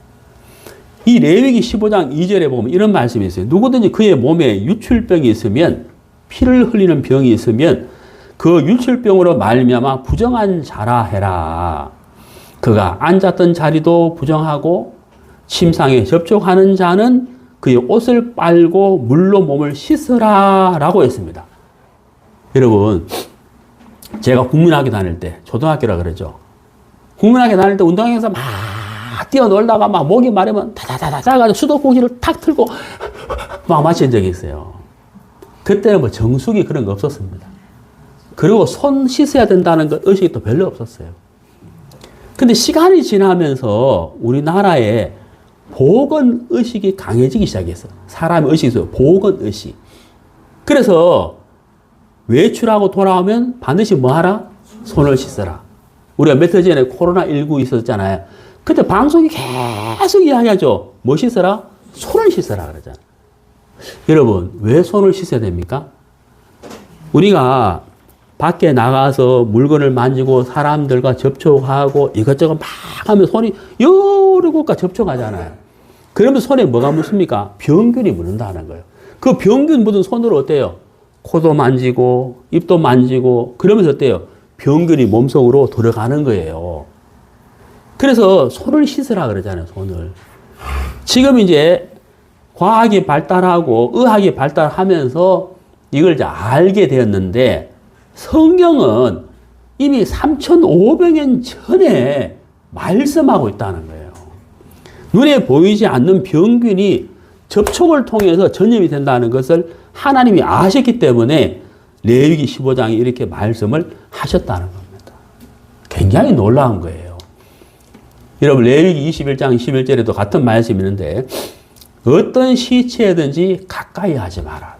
이 레위기 15장 2절에 보면 이런 말씀이 있어요. 누구든지 그의 몸에 유출병이 있으면, 피를 흘리는 병이 있으면 그 유출병으로 말미암아 부정한 자라 해라. 그가 앉았던 자리도 부정하고 침상에 접촉하는 자는 그의 옷을 빨고 물로 몸을 씻으라 라고 했습니다. 여러분, 제가 국민학교 다닐 때, 초등학교라 그러죠. 국민학교 다닐 때 운동장에서 막 뛰어놀다가 막 목이 마르면 다다다다 짜가지고 수도꼭지를 탁 틀고 막 마신 적이 있어요. 그때는 뭐 정수기 그런 거 없었습니다. 그리고 손 씻어야 된다는 것 의식이 또 별로 없었어요. 근데 시간이 지나면서 우리나라에 보건의식이 강해지기 시작했어. 사람의 의식이 있어요. 보건의식. 그래서 외출하고 돌아오면 반드시 뭐 하라? 손을 씻어라. 우리가 며칠 전에 코로나19 있었잖아요. 그때 방송이 계속 이야기하죠. 뭐 씻어라? 손을 씻어라 그러잖아요. 여러분, 왜 손을 씻어야 됩니까? 우리가 밖에 나가서 물건을 만지고 사람들과 접촉하고 이것저것 막 하면 손이 여러 곳과 접촉하잖아요. 그러면 손에 뭐가 묻습니까? 병균이 묻는다는 거예요. 그 병균 묻은 손으로 어때요? 코도 만지고 입도 만지고 그러면서 어때요? 병균이 몸속으로 들어가는 거예요. 그래서 손을 씻으라 그러잖아요. 손을. 지금 이제 과학이 발달하고 의학이 발달하면서 이걸 이제 알게 되었는데 성경은 이미 3,500년 전에 말씀하고 있다는 거예요. 눈에 보이지 않는 병균이 접촉을 통해서 전염이 된다는 것을 하나님이 아셨기 때문에 레위기 15장에 이렇게 말씀을 하셨다는 겁니다. 굉장히 놀라운 거예요. 여러분 레위기 21장 11절에도 같은 말씀이 있는데 어떤 시체든지 가까이 하지 마라.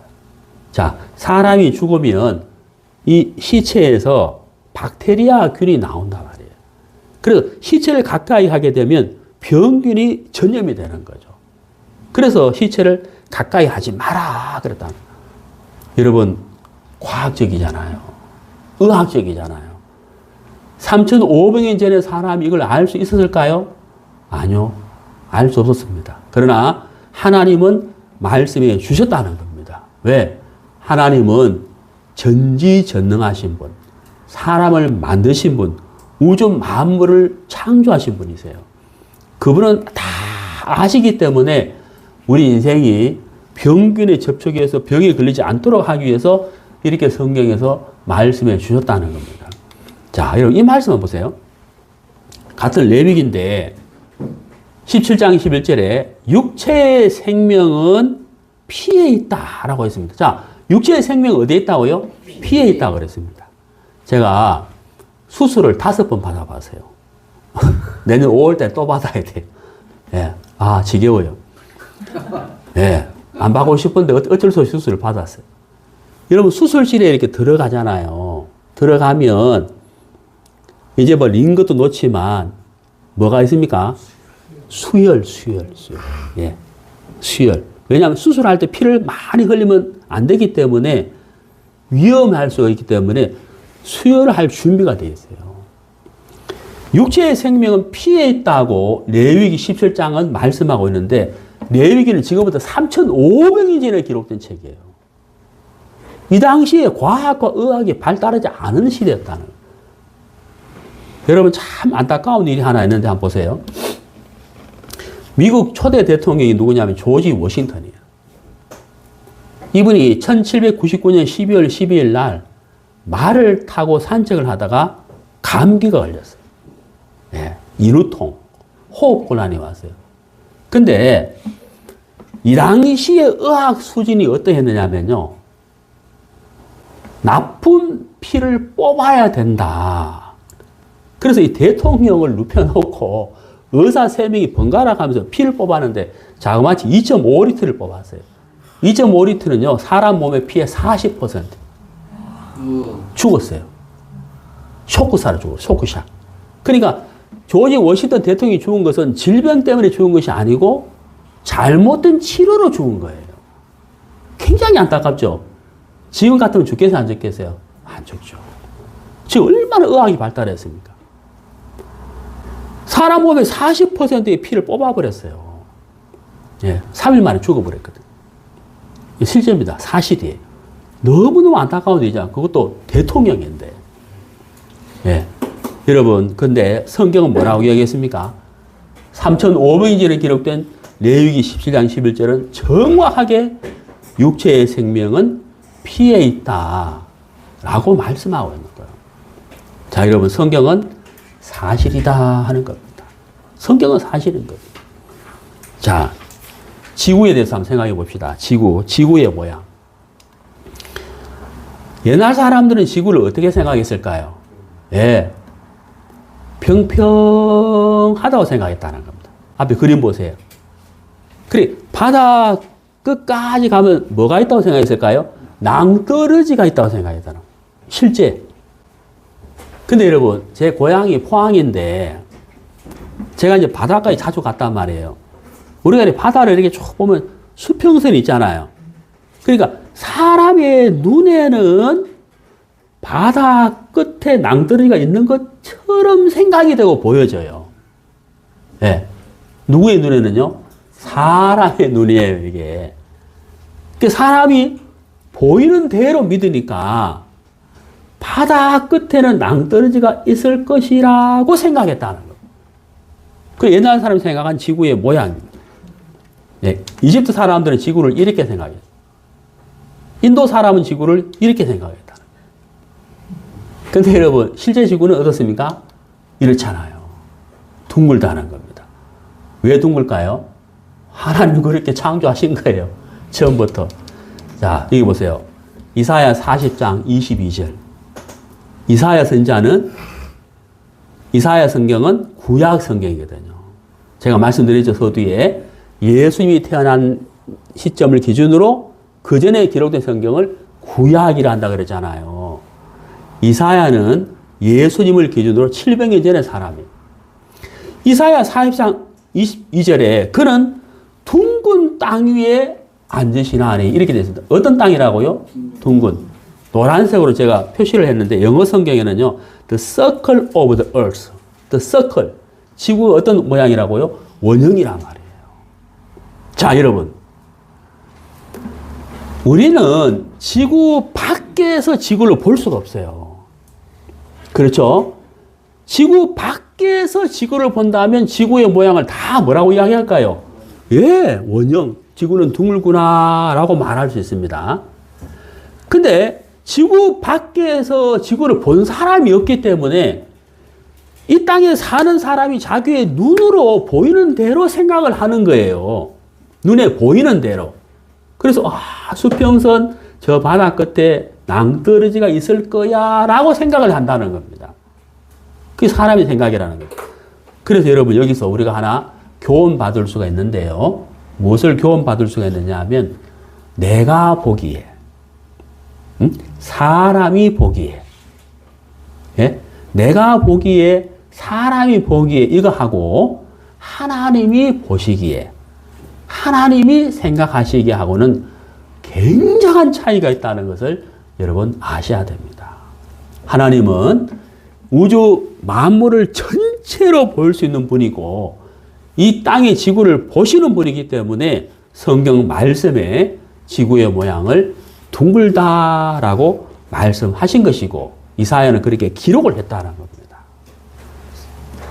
자, 사람이 죽으면 이 시체에서 박테리아 균이 나온단 말이에요. 그래서 시체를 가까이 하게 되면 병균이 전염이 되는 거죠. 그래서 시체를 가까이 하지 마라 그랬다. 여러분 과학적이잖아요. 의학적이잖아요. 3,500년 전에 사람이 이걸 알 수 있었을까요? 아니요. 알 수 없었습니다. 그러나 하나님은 말씀해 주셨다는 겁니다. 왜? 하나님은 전지전능하신 분, 사람을 만드신 분, 우주 만물을 창조하신 분이세요. 그분은 다 아시기 때문에 우리 인생이 병균의 접촉에서 병에 걸리지 않도록 하기 위해서 이렇게 성경에서 말씀해 주셨다는 겁니다. 자, 여러분 이 말씀을 보세요. 같은 레위기인데 17장 11절에 육체의 생명은 피에 있다라고 했습니다. 자, 육체의 생명은 어디에 있다고요? 피에 있다고 그랬습니다. 제가 수술을 5번 받아봤어요. 내년 5월 때 또 받아야 돼요. 예. 아, 지겨워요. 예. 안 받고 싶은데 어쩔 수 없이 수술을 받았어요. 여러분, 수술실에 이렇게 들어가잖아요. 들어가면, 이제 뭐 린 것도 놓지만, 뭐가 있습니까? 수혈. 예. 수혈. 왜냐하면 수술할 때 피를 많이 흘리면 안 되기 때문에 위험할 수가 있기 때문에 수혈할 준비가 되어 있어요. 육체의 생명은 피에 있다고 레위기 17장은 말씀하고 있는데 레위기는 지금부터 3,500년 전에 기록된 책이에요. 이 당시에 과학과 의학이 발달하지 않은 시대였다는 거예요. 여러분 참 안타까운 일이 하나 있는데 한번 보세요. 미국 초대 대통령이 누구냐면 조지 워싱턴이에요. 이분이 1799년 12월 12일 날 말을 타고 산책을 하다가 감기가 걸렸어요. 예, 인후통, 호흡곤란이 왔어요. 근데 이 당시의 의학 수준이 어떠했느냐면요. 나쁜 피를 뽑아야 된다. 그래서 이 대통령을 눕혀놓고 의사 3명이 번갈아 가면서 피를 뽑았는데 자그마치 2.5리터를 뽑았어요. 2.5리터는요, 사람 몸의 피의 40%. 죽었어요. 쇼크사로 죽었어요. 쇼크샷. 그러니까 조지 워싱턴 대통령이 죽은 것은 질병 때문에 죽은 것이 아니고 잘못된 치료로 죽은 거예요. 굉장히 안타깝죠? 지금 같으면 죽겠어요? 안 죽겠어요? 안 죽죠. 지금 얼마나 의학이 발달했습니까? 사람 몸의 40%의 피를 뽑아버렸어요. 예, 3일 만에 죽어버렸거든요. 실제입니다. 사실이에요. 너무너무 안타까운 일이잖아요. 그것도 대통령인데. 예. 여러분, 근데 성경은 뭐라고 이야기했습니까? 3,500년 전에 기록된 레위기 17장 11절은 정확하게 육체의 생명은 피에 있다. 라고 말씀하고 있는 거예요. 자, 여러분, 성경은 사실이다 하는 겁니다. 성경은 사실인 겁니다. 자, 지구에 대해서 한번 생각해 봅시다. 지구의 모양. 옛날 사람들은 지구를 어떻게 생각했을까요? 예. 평평하다고 생각했다는 겁니다. 앞에 그림 보세요. 그래, 바다 끝까지 가면 뭐가 있다고 생각했을까요? 낭떠러지가 있다고 생각했잖아. 실제. 근데 여러분, 제 고향이 포항인데, 제가 이제 바닷가에 자주 갔단 말이에요. 우리가 이렇게 바다를 이렇게 쭉 보면 수평선이 있잖아요. 그러니까 사람의 눈에는 바다 끝에 낭떠러지가 있는 것처럼 생각이 되고 보여져요. 예. 네. 누구의 눈에는요? 사람의 눈이에요, 이게. 그 사람이 보이는 대로 믿으니까 바다 끝에는 낭떠러지가 있을 것이라고 생각했다는 거예요. 그 옛날 사람이 생각한 지구의 모양입니다. 네. 이집트 사람들은 지구를 이렇게 생각해요. 인도 사람은 지구를 이렇게 생각했다는 거예요. 근데 여러분, 실제 지구는 어떻습니까? 이렇잖아요. 둥글다는 겁니다. 왜 둥글까요? 하나님 그렇게 창조하신 거예요. 처음부터. 자, 여기 보세요. 이사야 40장 22절. 이사야 성경은 구약 성경이거든요. 제가 말씀드렸죠, 서두에. 예수님이 태어난 시점을 기준으로 그 전에 기록된 성경을 구약이라 한다 그랬잖아요. 이사야는 예수님을 기준으로 700년 전의 사람이에요. 이사야 40장 22절에 그는 둥근 땅 위에 앉으시나니 이렇게 되어 있습니다. 어떤 땅이라고요? 둥근. 노란색으로 제가 표시를 했는데 영어 성경에는요. The circle of the earth. The circle. 지구 어떤 모양이라고요? 원형이란 말이에요. 자, 여러분. 우리는 지구 밖에서 지구를 볼 수가 없어요. 그렇죠? 지구 밖에서 지구를 본다면 지구의 모양을 다 뭐라고 이야기할까요? 예, 원형. 지구는 둥글구나 라고 말할 수 있습니다. 근데 지구 밖에서 지구를 본 사람이 없기 때문에 이 땅에 사는 사람이 자기의 눈으로 보이는 대로 생각을 하는 거예요. 눈에 보이는 대로. 그래서 수평선 저 바다 끝에 낭떠러지가 있을 거야 라고 생각을 한다는 겁니다. 그게 사람의 생각이라는 거예요. 그래서 여러분 여기서 우리가 하나 교훈 받을 수가 있는데요. 무엇을 교훈 받을 수가 있느냐 하면 내가 보기에 사람이 보기에 예? 내가 보기에 사람이 보기에 이거 하고 하나님이 보시기에 하나님이 생각하시기에 하고는 굉장한 차이가 있다는 것을 여러분 아셔야 됩니다. 하나님은 우주 만물을 전체로 볼 수 있는 분이고 이 땅의 지구를 보시는 분이기 때문에 성경 말씀에 지구의 모양을 둥글다라고 말씀하신 것이고 이사야는 그렇게 기록을 했다는 겁니다.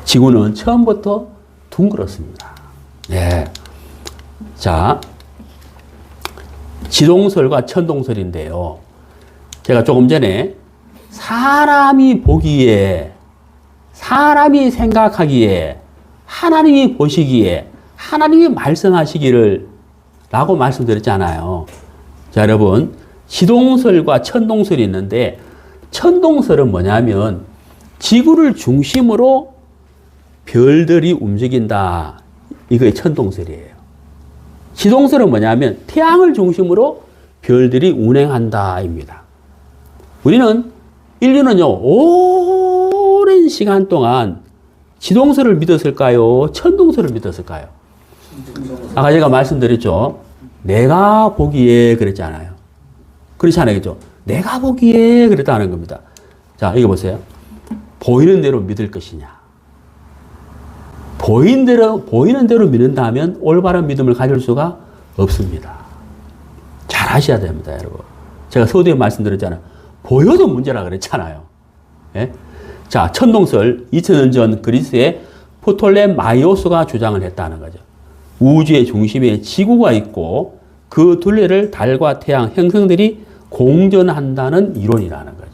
지구는 처음부터 둥글었습니다. 네. 자, 지동설과 천동설인데요. 제가 조금 전에 사람이 보기에, 사람이 생각하기에, 하나님이 보시기에, 하나님이 말씀하시기를 라고 말씀드렸잖아요. 자, 여러분, 지동설과 천동설이 있는데, 천동설은 뭐냐면, 지구를 중심으로 별들이 움직인다. 이거의 천동설이에요. 지동설은 뭐냐면, 태양을 중심으로 별들이 운행한다입니다. 우리는, 인류는요, 오랜 시간 동안 지동설을 믿었을까요? 천동설을 믿었을까요? 아까 제가 말씀드렸죠. 내가 보기에 그랬잖아요. 그렇지 않아요? 내가 보기에 그랬다는 겁니다. 자, 이거 보세요. 보이는 대로 믿을 것이냐. 보이는 대로 믿는다면 올바른 믿음을 가질 수가 없습니다. 잘 아셔야 됩니다, 여러분. 제가 서두에 말씀드렸잖아요. 보여도 문제라 그랬잖아요. 예? 자, 천동설 2000년 전 그리스의 프톨레마이오스가 주장을 했다는 거죠. 우주의 중심에 지구가 있고 그 둘레를 달과 태양, 행성들이 공전한다는 이론이라는 거죠.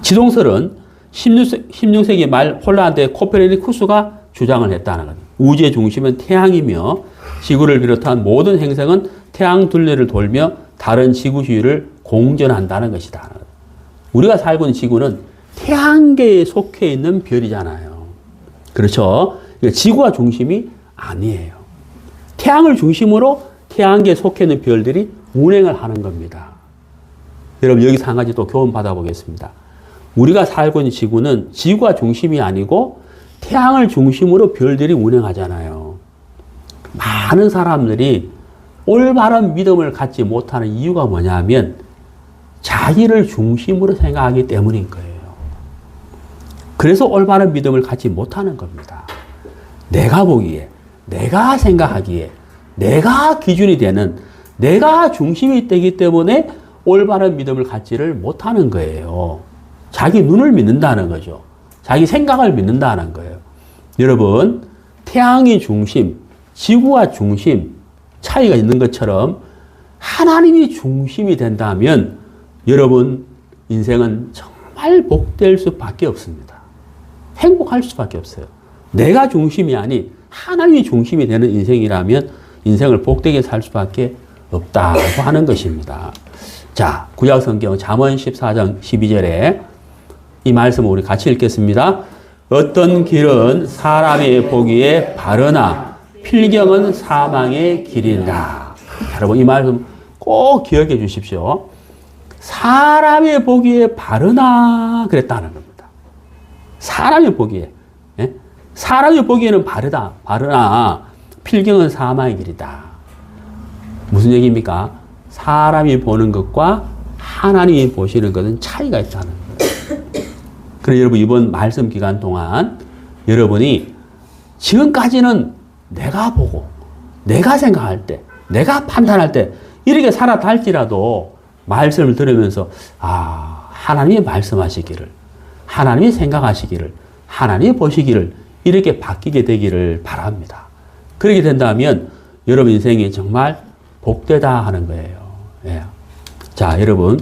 지동설은 16세기 말 폴란드의 코페르니쿠스가 주장을 했다는 거죠. 우주의 중심은 태양이며 지구를 비롯한 모든 행성은 태양 둘레를 돌며 다른 지구 주위를 공전한다는 것이다. 우리가 살고 있는 지구는 태양계에 속해 있는 별이잖아요. 그렇죠? 지구가 중심이 아니에요. 태양을 중심으로 태양계에 속해 있는 별들이 운행을 하는 겁니다. 여러분 여기서 한 가지 또 교훈 받아보겠습니다. 우리가 살고 있는 지구는 지구가 중심이 아니고 태양을 중심으로 별들이 운행하잖아요. 많은 사람들이 올바른 믿음을 갖지 못하는 이유가 뭐냐면 자기를 중심으로 생각하기 때문인 거예요. 그래서 올바른 믿음을 갖지 못하는 겁니다. 내가 보기에, 내가 생각하기에, 내가 기준이 되는, 내가 중심이 되기 때문에 올바른 믿음을 갖지를 못하는 거예요. 자기 눈을 믿는다는 거죠. 자기 생각을 믿는다는 거예요. 여러분, 태양이 중심, 지구가 중심, 차이가 있는 것처럼 하나님이 중심이 된다면 여러분 인생은 정말 복될 수밖에 없습니다. 행복할 수밖에 없어요. 내가 중심이 아닌 하나님이 중심이 되는 인생이라면 인생을 복되게 살 수밖에 없다고 하는 것입니다. 자, 구약성경 잠언 14장 12절에 이 말씀을 우리 같이 읽겠습니다. 어떤 길은 사람의 보기에 바르나 필경은 사망의 길이라. 여러분 이 말씀 꼭 기억해 주십시오. 사람의 보기에 바르나 그랬다는 겁니다. 사람의 보기에. 예? 사람의 보기에는 바르나 필경은 사망의 길이다. 무슨 얘기입니까? 사람이 보는 것과 하나님이 보시는 것은 차이가 있다는 거예요. 그래서 여러분 이번 말씀 기간 동안 여러분이 지금까지는 내가 보고 내가 생각할 때 내가 판단할 때 이렇게 살았다 할지라도 말씀을 들으면서 하나님이 말씀하시기를 하나님이 생각하시기를 하나님이 보시기를 이렇게 바뀌게 되기를 바랍니다. 그렇게 된다면 여러분 인생이 정말 복되다 하는 거예요. 예. 자, 여러분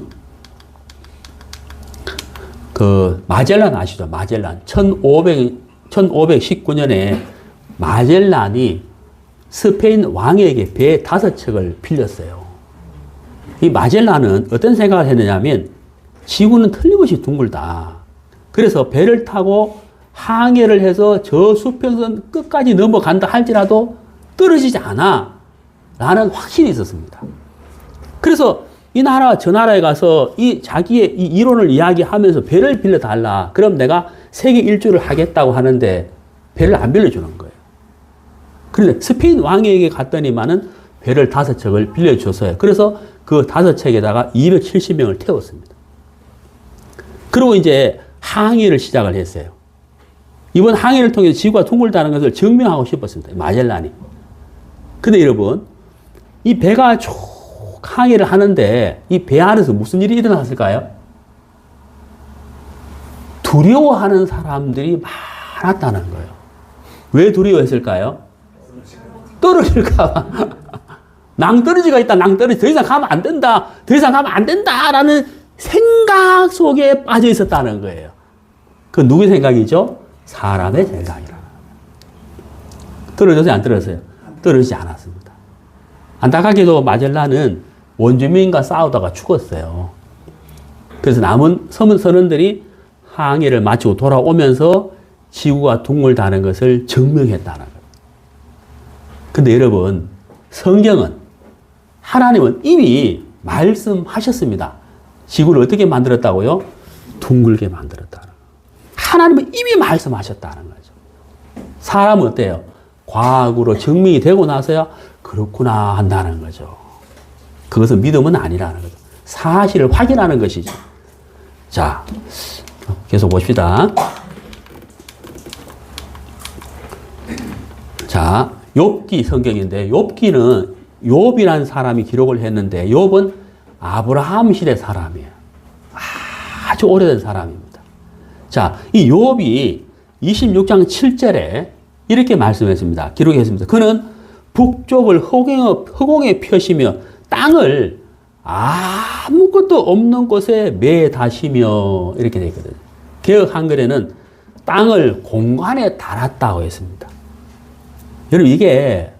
그 마젤란 아시죠? 마젤란 1519년에 마젤란이 스페인 왕에게 배 5척을 빌렸어요. 이 마젤란은 어떤 생각을 했느냐면 지구는 틀림없이 둥글다. 그래서 배를 타고 항해를 해서 저 수평선 끝까지 넘어간다 할지라도 떨어지지 않아 라는 확신이 있었습니다. 그래서 이 나라 저 나라에 가서 자기의 이 이론을 이야기하면서 배를 빌려달라. 그럼 내가 세계 일주를 하겠다고 하는데 배를 안 빌려주는 거예요. 그런데 스페인 왕에게 갔더니만은 배를 5척을 빌려줬어요. 그래서 그 5척에다가 270명을 태웠습니다. 그리고 이제 항해를 시작을 했어요. 이번 항해를 통해서 지구가 둥글다는 것을 증명하고 싶었습니다. 마젤란이. 근데 여러분, 이 배가 쭉 항해를 하는데 이 배 안에서 무슨 일이 일어났을까요? 두려워하는 사람들이 많았다는 거예요. 왜 두려워했을까요? 떨어질까봐. 낭떠러지가 있다, 낭떠러지. 더 이상 가면 안 된다. 더 이상 가면 안 된다라는 생각 속에 빠져 있었다는 거예요. 그 누구의 생각이죠? 사람의 생각이라. 떨어졌어요? 안 떨어졌어요? 떨어지지 않았습니다. 안타깝게도 마젤란은 원주민과 싸우다가 죽었어요. 그래서 남은 선원들이 항해를 마치고 돌아오면서 지구가 둥글다는 것을 증명했다는 거예요. 근데 여러분, 성경은, 하나님은 이미 말씀하셨습니다. 지구를 어떻게 만들었다고요? 둥글게 만들었다는 거예요. 하나님은 이미 말씀하셨다는 거죠. 사람은 어때요? 과학으로 증명이 되고 나서야 그렇구나 한다는 거죠. 그것은 믿음은 아니라는 거죠. 사실을 확인하는 것이죠. 자, 계속 봅시다. 자, 욥기 성경인데 욥기는 욥이라는 사람이 기록을 했는데 욥은 아브라함 시대 사람이에요. 아주 오래된 사람입니다. 자, 이 욥이 26장 7절에 이렇게 말씀했습니다. 기록했습니다. 그는 북쪽을 허공에 펴시며 땅을 아무것도 없는 곳에 매다시며 이렇게 되어 있거든요. 개역 한글에는 땅을 공간에 달았다고 했습니다. 여러분 이게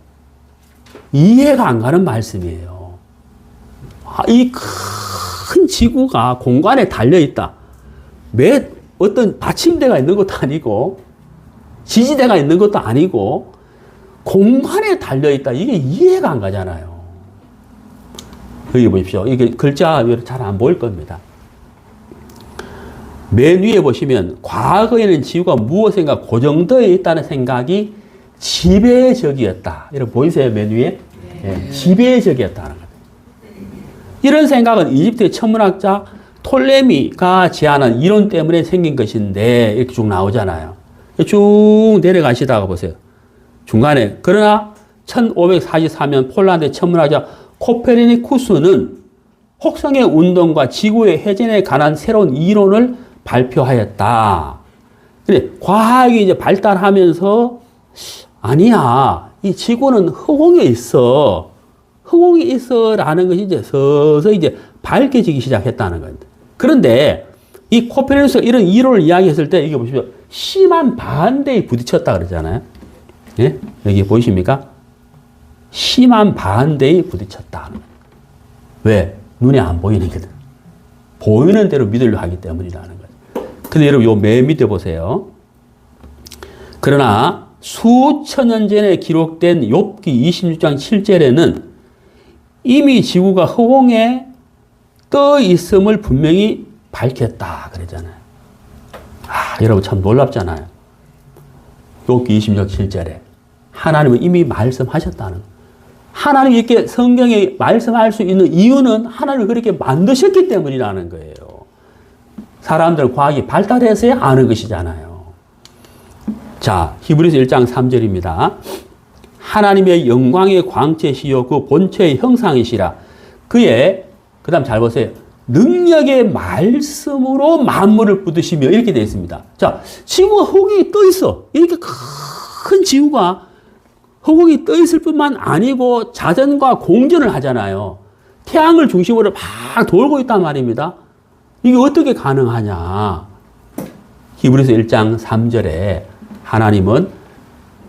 이해가 안 가는 말씀이에요. 이 큰 지구가 공간에 달려있다. 어떤 받침대가 있는 것도 아니고 지지대가 있는 것도 아니고 공간에 달려있다. 이게 이해가 안 가잖아요. 여기 보십시오. 이게 글자 잘 안 보일 겁니다. 맨 위에 보시면 과거에는 지구가 무엇인가 고정되어 있다는 생각이 지배적이었다. 이렇게 보이세요? 맨 위에? 네. 지배적이었다는 거예요. 이런 생각은 이집트의 천문학자 톨레미가 제안한 이론 때문에 생긴 것인데 이렇게 쭉 나오잖아요. 쭉 내려가시다가 보세요. 중간에 그러나 1544년 폴란드 천문학자 코페르니쿠스는 혹성의 운동과 지구의 회전에 관한 새로운 이론을 발표하였다. 근데 과학이 이제 발달하면서 아니야, 이 지구는 허공에 있어. 허공에 있어라는 것이 이제 서서히 이제 밝혀지기 시작했다는 겁니다. 그런데 이 코페르니쿠스가 이런 이론을 이야기했을 때 이게 보십시오. 심한 반대에 부딪혔다 그러잖아요. 예? 여기 보이십니까? 심한 반대에 부딪혔다. 왜? 눈에 안 보이는 거든. 보이는 대로 믿으려 하기 때문이라는 거예요. 근데 여러분, 요 맨 밑에 보세요. 그러나 수천 년 전에 기록된 욥기 26장 7절에는 이미 지구가 허공에 떠 있음을 분명히 밝혔다. 그러잖아요. 아, 여러분 참 놀랍잖아요. 욥기 26장 7절에 하나님은 이미 말씀하셨다는 거예요. 하나님이 이렇게 성경에 말씀할 수 있는 이유는 하나님이 그렇게 만드셨기 때문이라는 거예요. 사람들 과학이 발달해서야 아는 것이잖아요. 자, 히브리서 1장 3절입니다. 하나님의 영광의 광채시요 그 본체의 형상이시라. 그의, 그 다음 잘 보세요. 능력의 말씀으로 만물을 붙드시며 이렇게 되어 있습니다. 자, 지구가 허공에 떠 있어. 이렇게 큰 지구가 허공이 떠 있을 뿐만 아니고 자전과 공전을 하잖아요. 태양을 중심으로 막 돌고 있단 말입니다. 이게 어떻게 가능하냐? 히브리서 1장 3절에 하나님은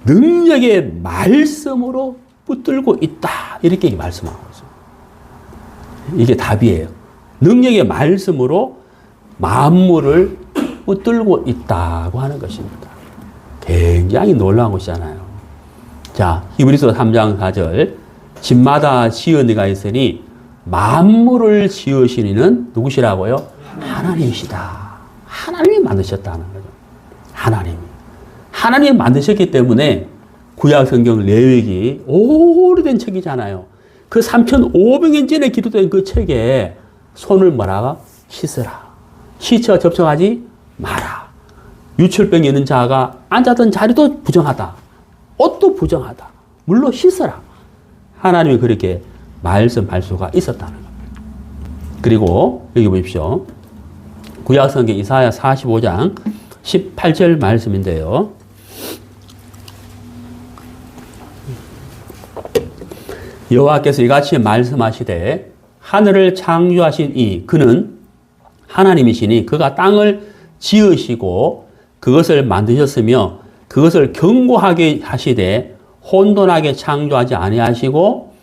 능력의 말씀으로 붙들고 있다. 이렇게 말씀하고 있습니다. 이게 답이에요. 능력의 말씀으로 만물을 붙들고 있다고 하는 것입니다. 굉장히 놀라운 것이잖아요. 자, 히브리서 3장 4절. 집마다 지은 이가 있으니 만물을 지으신 이는 누구시라고요? 하나님이시다. 하나님이 만드셨다는 거죠. 하나님이 만드셨기 때문에 구약 성경 레위기 오래된 책이잖아요. 그 3,500년 전에 기록된 그 책에 손을 뭐라고? 씻으라. 시체와 접촉하지 마라. 유출병이 있는 자가 앉았던 자리도 부정하다. 옷도 부정하다. 물로 씻어라. 하나님이 그렇게 말씀할 수가 있었다는 겁니다. 그리고 여기 보십시오. 구약성경 이사야 45장 18절 말씀인데요. 여호와께서 이같이 말씀하시되 하늘을 창조하신 이 그는 하나님이시니 그가 땅을 지으시고 그것을 만드셨으며 그것을 견고하게 하시되 혼돈하게 창조하지 아니하시고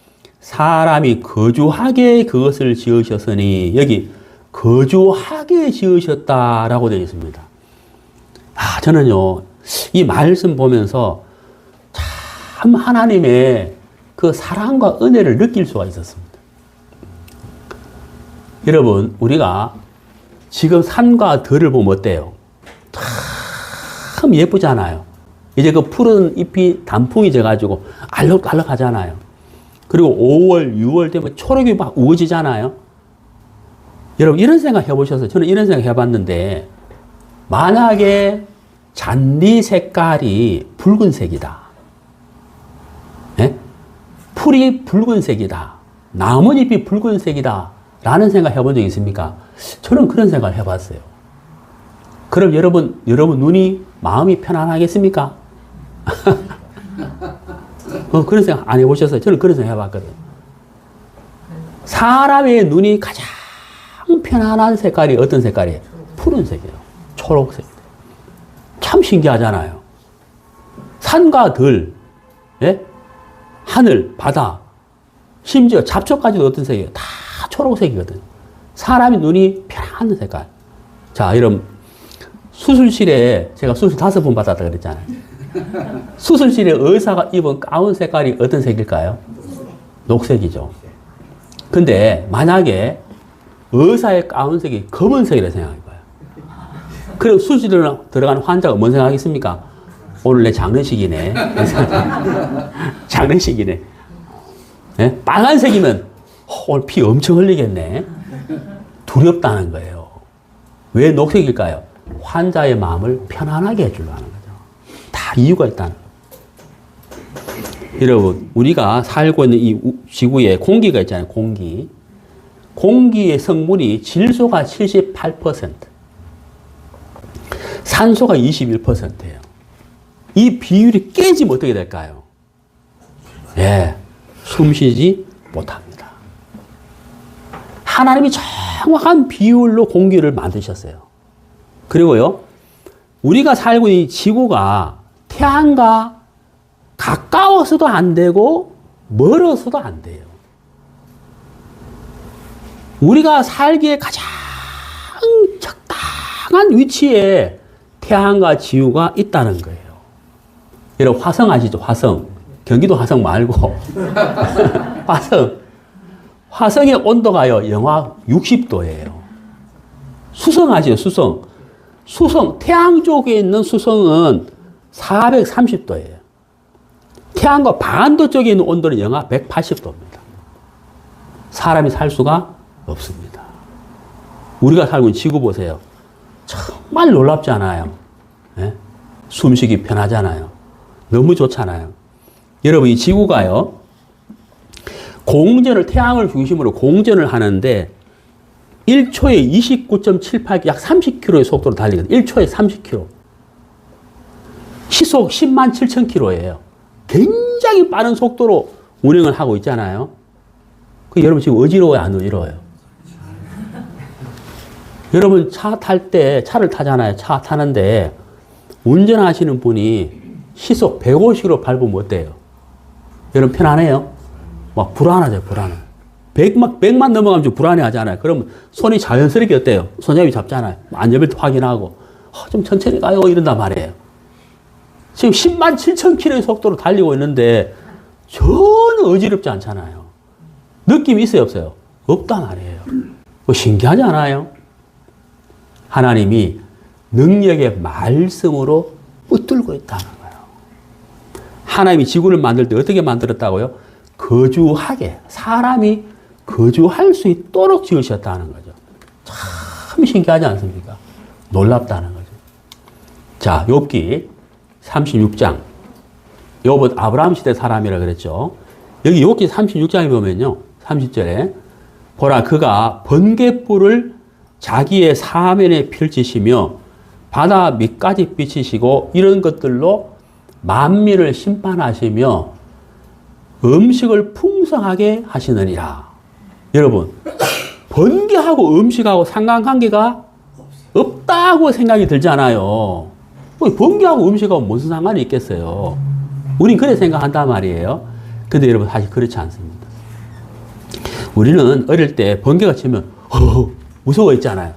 사람이 거주하게 그것을 지으셨으니 여기 거주하게 지으셨다라고 되어 있습니다. 아, 저는요 이 말씀 보면서 참 하나님의 그 사랑과 은혜를 느낄 수가 있었습니다. 여러분, 우리가 지금 산과 들을 보면 어때요? 참 예쁘잖아요. 이제 그 푸른 잎이 단풍이 져가지고 알록달록 하잖아요. 그리고 5월, 6월 되면 초록이 막 우거지잖아요. 여러분, 이런 생각 해보셔서 저는 이런 생각 해봤는데, 만약에 잔디 색깔이 붉은색이다. 네? 풀이 붉은색이다. 나뭇잎이 붉은색이다. 라는 생각 해본 적 있습니까? 저는 그런 생각을 해봤어요. 그럼 여러분 눈이 마음이 편안하겠습니까? 그런 생각 안 해보셨어요? 저는 그런 생각 해봤거든요. 사람의 눈이 가장 편안한 색깔이 어떤 색깔이에요? 푸른색이에요. 초록색. 참 신기하잖아요. 산과 들, 예? 하늘, 바다, 심지어 잡초까지도 어떤 색이에요? 다 초록색이거든요. 사람의 눈이 편안한 색깔. 자, 여러분, 수술실에 제가 수술 5번 받았다 그랬잖아요. 수술실에 의사가 입은 가운 색깔이 어떤 색일까요? 녹색이죠. 근데 만약에 의사의 가운색이 검은색이라 생각해봐요. 그리고 수술실에 들어가는 환자가 뭔 생각하겠습니까? 오늘 내 장례식이네. 장례식이네. 네? 빨간색이면 오늘 피 엄청 흘리겠네. 두렵다는 거예요. 왜 녹색일까요? 환자의 마음을 편안하게 해주려는 거죠. 다 이유가 있다는 거예요. 여러분, 우리가 살고 있는 이 지구에 공기가 있잖아요. 공기. 공기의 성분이 질소가 78%, 산소가 21%예요. 이 비율이 깨지면 어떻게 될까요? 예, 숨쉬지 못합니다. 하나님이 정확한 비율로 공기를 만드셨어요. 그리고요, 우리가 살고 있는 이 지구가 태양과 가까워서도 안 되고 멀어서도 안 돼요. 우리가 살기에 가장 적당한 위치에 태양과 지구가 있다는 거예요. 여러분, 화성 아시죠? 화성. 경기도 화성 말고. 화성. 화성의 온도가요, 영하 60도예요. 수성 아시죠? 수성. 수성, 태양 쪽에 있는 수성은 430도예요. 태양과 반도 쪽에 있는 온도는 영하 180도입니다. 사람이 살 수가 없습니다. 우리가 살고 있는 지구 보세요. 정말 놀랍지 않아요? 네? 숨쉬기 편하잖아요. 너무 좋잖아요. 여러분, 이 지구가요, 공전을, 태양을 중심으로 공전을 하는데 1초에 29.78, 약 30km의 속도로 달리거든요. 1초에 30km. 시속 10만 7천 km예요. 굉장히 빠른 속도로 운행을 하고 있잖아요. 여러분 지금 어지러워요, 안 어지러워요? 여러분 차 탈 때, 차를 타잖아요. 차 타는데 운전하시는 분이 시속 150km 밟으면 어때요? 여러분 편안해요? 막 불안하죠, 불안해. 100만 넘어가면 좀 불안해 하잖아요. 그러면 손이 자연스럽게 어때요? 손잡이 잡잖아요. 안전벨트 확인하고, 좀 천천히 가요. 이런단 말이에요. 지금 10만 7천 킬로의 속도로 달리고 있는데 전혀 어지럽지 않잖아요. 느낌이 있어요, 없어요? 없단 말이에요. 신기하지 않아요? 하나님이 능력의 말씀으로 붙들고 있다는 거예요. 하나님이 지구를 만들 때 어떻게 만들었다고요? 거주하게, 사람이 거주할 수 있도록 지으셨다는 거죠. 참 신기하지 않습니까? 놀랍다는 거죠. 자, 욥기 36장. 욥은 아브라함 시대 사람이라 그랬죠. 여기 욥기 36장에 보면요, 30절에 보라, 그가 번갯불을 자기의 사면에 펼치시며 바다 밑까지 비치시고 이런 것들로 만민을 심판하시며 음식을 풍성하게 하시느니라. 여러분, 번개하고 음식하고 상관관계가 없다고 생각이 들잖아요. 번개하고 음식하고 무슨 상관이 있겠어요? 우린 그래 생각한단 말이에요. 근데 여러분, 사실 그렇지 않습니다. 우리는 어릴 때 번개가 치면 무서워했잖아요.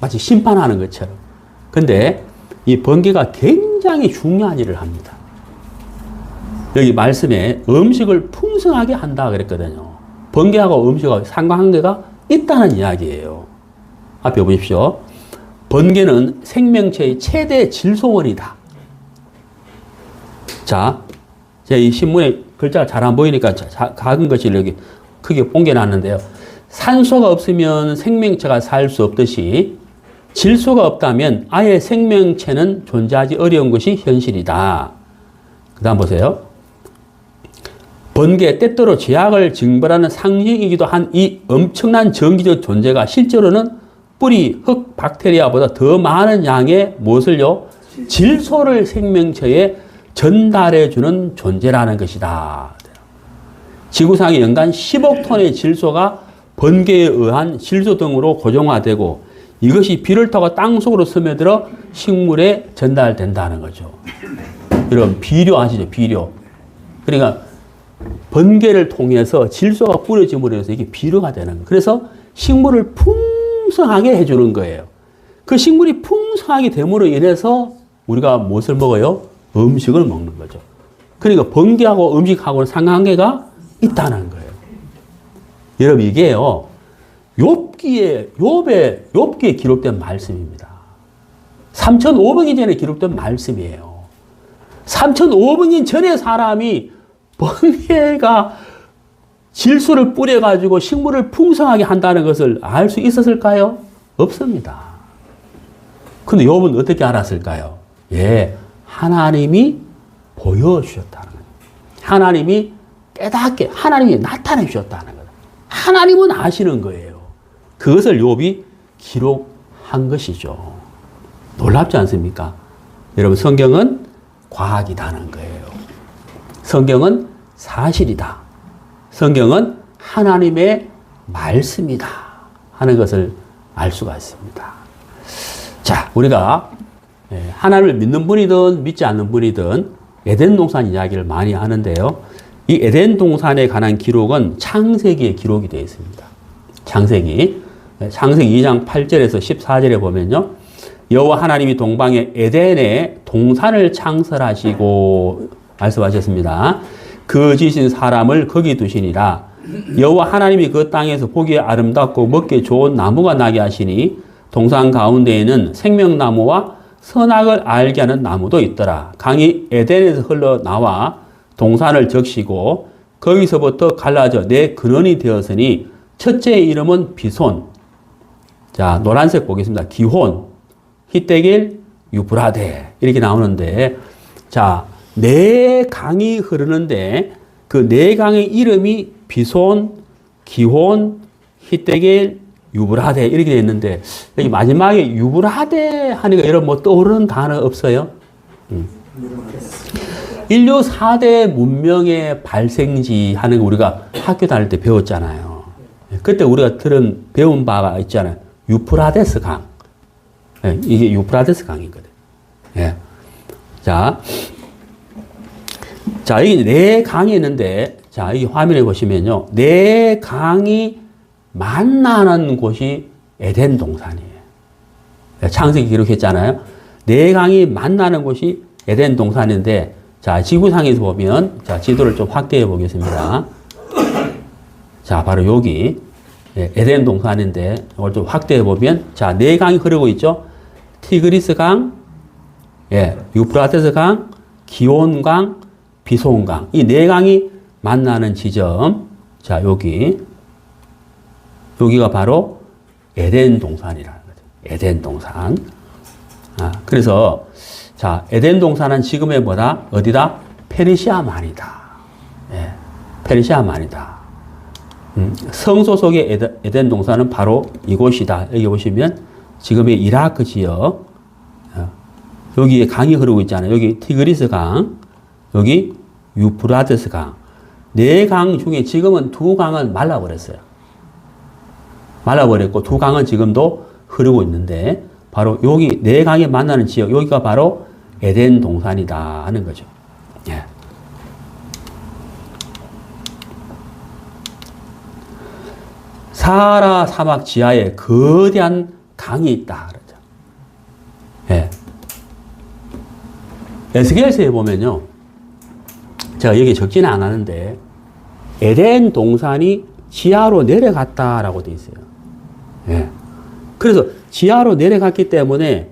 마치 심판하는 것처럼. 근데 이 번개가 굉장히 중요한 일을 합니다. 여기 말씀에 음식을 풍성하게 한다 그랬거든요. 번개하고 음식하고 상관관계가 있다는 이야기예요. 앞에 보십시오. 번개는 생명체의 최대 질소원이다. 자, 제가 이 신문에 글자가 잘 안 보이니까 작은 것이 여기 크게 옮겨놨는데요. 산소가 없으면 생명체가 살 수 없듯이 질소가 없다면 아예 생명체는 존재하지 어려운 것이 현실이다. 그 다음 보세요. 번개, 때때로 죄악을 징벌하는 상징이기도 한 이 엄청난 전기적 존재가 실제로는 뿌리, 흙, 박테리아보다 더 많은 양의 무엇을요? 질소를 생명체에 전달해주는 존재라는 것이다. 지구상에 연간 10억 톤의 질소가 번개에 의한 질소 등으로 고정화되고 이것이 비를 타고 땅속으로 스며들어 식물에 전달된다는 거죠. 여러분, 비료 아시죠? 비료. 그러니까 번개를 통해서 질소가 뿌려짐으로 해서 이게 비료가 되는 거예요. 그래서 식물을 풍성하게 해주는 거예요. 그 식물이 풍성하게 됨으로 인해서 우리가 무엇을 먹어요? 음식을 먹는 거죠. 그러니까 번개하고 음식하고는 상관관계가 있다는 거예요. 여러분, 이게요, 욥기에 기록된 말씀입니다. 3,500년 전에 기록된 말씀이에요. 3,500년 전에 사람이 번개가 질소를 뿌려가지고 식물을 풍성하게 한다는 것을 알 수 있었을까요? 없습니다. 근데 욥은 어떻게 알았을까요? 예, 하나님이 보여주셨다는 거예요. 하나님이 깨닫게, 하나님이 나타내 주셨다는 거예요. 하나님은 아시는 거예요. 그것을 욥이 기록한 것이죠. 놀랍지 않습니까? 여러분, 성경은 과학이다는 거예요. 성경은 사실이다. 성경은 하나님의 말씀이다 하는 것을 알 수가 있습니다. 자, 우리가 하나님을 믿는 분이든 믿지 않는 분이든 에덴 동산 이야기를 많이 하는데요. 이 에덴 동산에 관한 기록은 창세기에 기록이 되어 있습니다. 창세기 2장 8절에서 14절에 보면요. 여호와 하나님이 동방의 에덴에 동산을 창설하시고 말씀하셨습니다. 그 지으신 사람을 거기 두시니라. 여호와 하나님이 그 땅에서 보기에 아름답고 먹기에 좋은 나무가 나게 하시니 동산 가운데에는 생명나무와 선악을 알게 하는 나무도 있더라. 강이 에덴에서 흘러나와 동산을 적시고 거기서부터 갈라져 네 근원이 되었으니 첫째의 이름은 비손. 자, 노란색 보겠습니다. 기혼, 히데길, 유브라데 이렇게 나오는데, 자, 네 강이 흐르는데 그 네 강의 이름이 비손, 기혼, 히데길, 유브라데 이렇게 되어 있는데, 여기 마지막에 유브라데 하니까 여러분 뭐 떠오르는 단어 없어요? 인류 4대 문명의 발생지 하는 거 우리가 학교 다닐 때 배웠잖아요. 그때 우리가 배운 바가 있잖아요. 유프라데스 강. 이게 유프라데스 강이거든. 예. 자, 여기 네 강이 있는데, 자, 이 화면에 보시면요. 네 강이 만나는 곳이 에덴 동산이에요. 창세기 기록했잖아요. 네 강이 만나는 곳이 에덴 동산인데, 자, 지구상에서 보면, 자, 지도를 좀 확대해 보겠습니다. 자, 바로 여기, 에덴 동산인데, 이걸 좀 확대해 보면, 자, 네 강이 흐르고 있죠? 티그리스 강, 유프라테스 강, 기온 강, 비손 강. 이 네 강이 만나는 지점. 자, 여기가 바로 에덴 동산이라는 거죠. 에덴 동산. 그래서, 자, 에덴 동산은 지금의 뭐다? 어디다? 페르시아만이다. 페르시아만이다. 성소 속의 에덴 동산은 바로 이곳이다. 여기 보시면 지금의 이라크 지역, 여기에 강이 흐르고 있잖아요. 여기 티그리스 강, 여기 유프라테스 강. 네 강 중에 지금은 두 강은 말라버렸어요. 말라버렸고 두 강은 지금도 흐르고 있는데, 바로 여기 네 강이 만나는 지역, 여기가 바로 에덴 동산이다 하는 거죠. 예. 사하라 사막 지하에 거대한 강이 있다 그러죠. 예. 에스겔서에 보면요, 제가 여기 적지는 않았는데 에덴 동산이 지하로 내려갔다라고 되어 있어요. 예. 그래서 지하로 내려갔기 때문에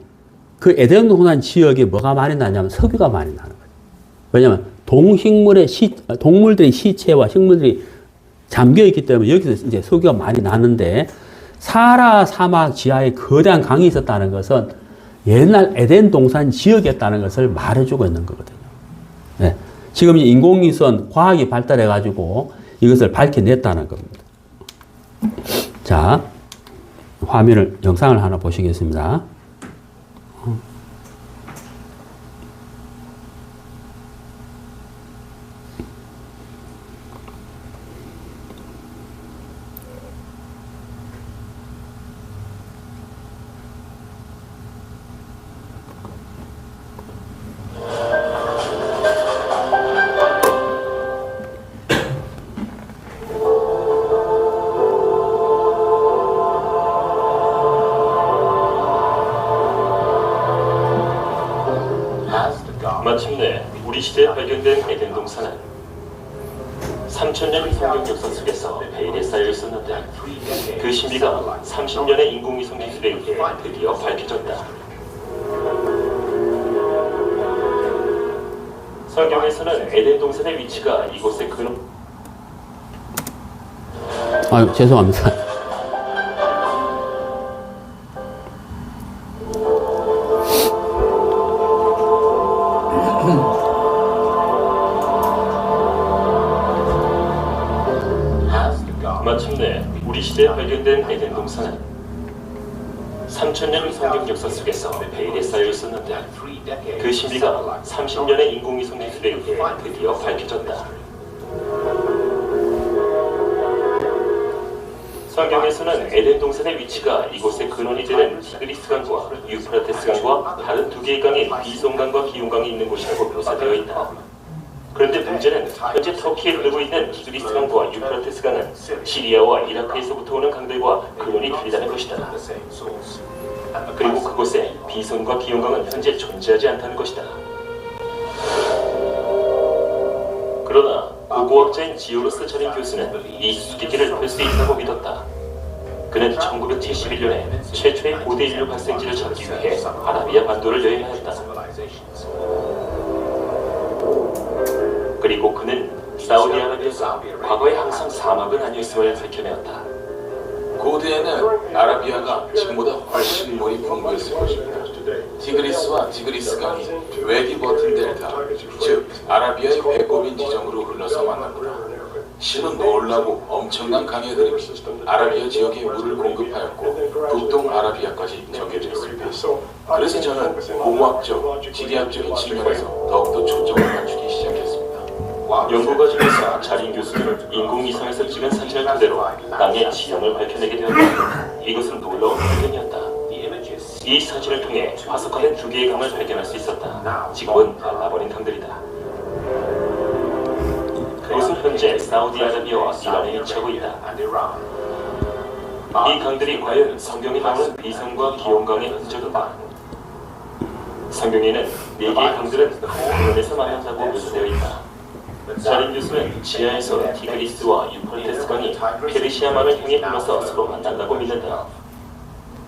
그 에덴 동산 지역에 뭐가 많이 나냐면 석유가 많이 나는 거예요. 왜냐하면 동물들의 시체와 식물들이 잠겨 있기 때문에 여기서 이제 석유가 많이 나는데, 사하라 사막 지하에 거대한 강이 있었다는 것은 옛날 에덴 동산 지역이었다는 것을 말해주고 있는 거거든요. 네. 지금 인공위성 과학이 발달해가지고 이것을 밝혀냈다는 겁니다. 자, 영상을 하나 보시겠습니다. 우리 시대에 발견된 에덴 동산은 3000년 성경 역사 속에서 베일에 쌓여 있었는데 그 신비가 30년의 인공위성 기술에 의해 드디어 밝혀졌다. 성경에서는 에덴 동산의 위치가 이곳의 근원. 아유, 죄송합니다. 마침내 우리 시대에 발견된 에덴 동산은 3000년 성경 역사 속에서 베일에 쌓여 있었는데 그 신비가 30년의 인공위성 기술에 의해 드디어 밝혀졌다. 성경에서는 에덴 동산의 위치가 이곳의 근원이 되는 티그리스 강과 유프라테스 강과 다른 두 개의 강인 비손강과 기욤강이 있는 곳이라고 묘사되어 있다. 그런데 문제는 현재 터키에 흐르고 있는 티그리스 강과 유프라테스 강은 시리아와 이라크에서부터 오는 강들과 근원이 다르다는 것이다. 그리고 그곳에 비손과 기욤강은 현재 존재하지 않다는 것이다. 그러나 고고학자인 지오로스 자린 교수는 이 수수께끼를 풀 수 있다고 믿었다. 그는 1971년에 최초의 고대 인류 발생지를 찾기 위해 아라비아 반도를 여행하였다. 그리고 그는 사우디아라비아가 과거에 항상 사막은 아니었음을 밝혀내었다. 고대에는 아라비아가 지금보다 훨씬 물이 풍부했을 것입니다. 티그리스와 티그리스 강이 외디 버튼 델타, 즉 아라비아의 배꼽인 지점으로 흘러서 만납니다. 실은 놀라고 엄청난 강의 흐름이 아라비아 지역에 물을 공급하였고 북동 아라비아까지 전개되었습니다. 그래서 저는 공학적, 지리학적인 측면에서 더욱더 초점을 맞추기 시작했습니다. 연구 과정에서 자린 교수는 인공위성에서 찍은 사진을 토대로 땅의 지형을 밝혀내게 되었다. 이것은 놀라운 발견이었다. 이 사진을 통해 화석화된 두 개의 강을 발견할 수 있었다. 지금은 말라버린 강들이다. 그곳은 현재 사우디아라비아와 이란에 위치하고 있다. 이 강들이 과연 성경에 나오는 비손과 기욤강의 흔적인가? 성경에는 네 개의 강들은 근원에서 만난다고 묘사되어 있다. 자린 교수는 지하에서 티그리스와 유프라테스 강이 페르시아만을 향해 흘러서 서로 만난다고 믿는다.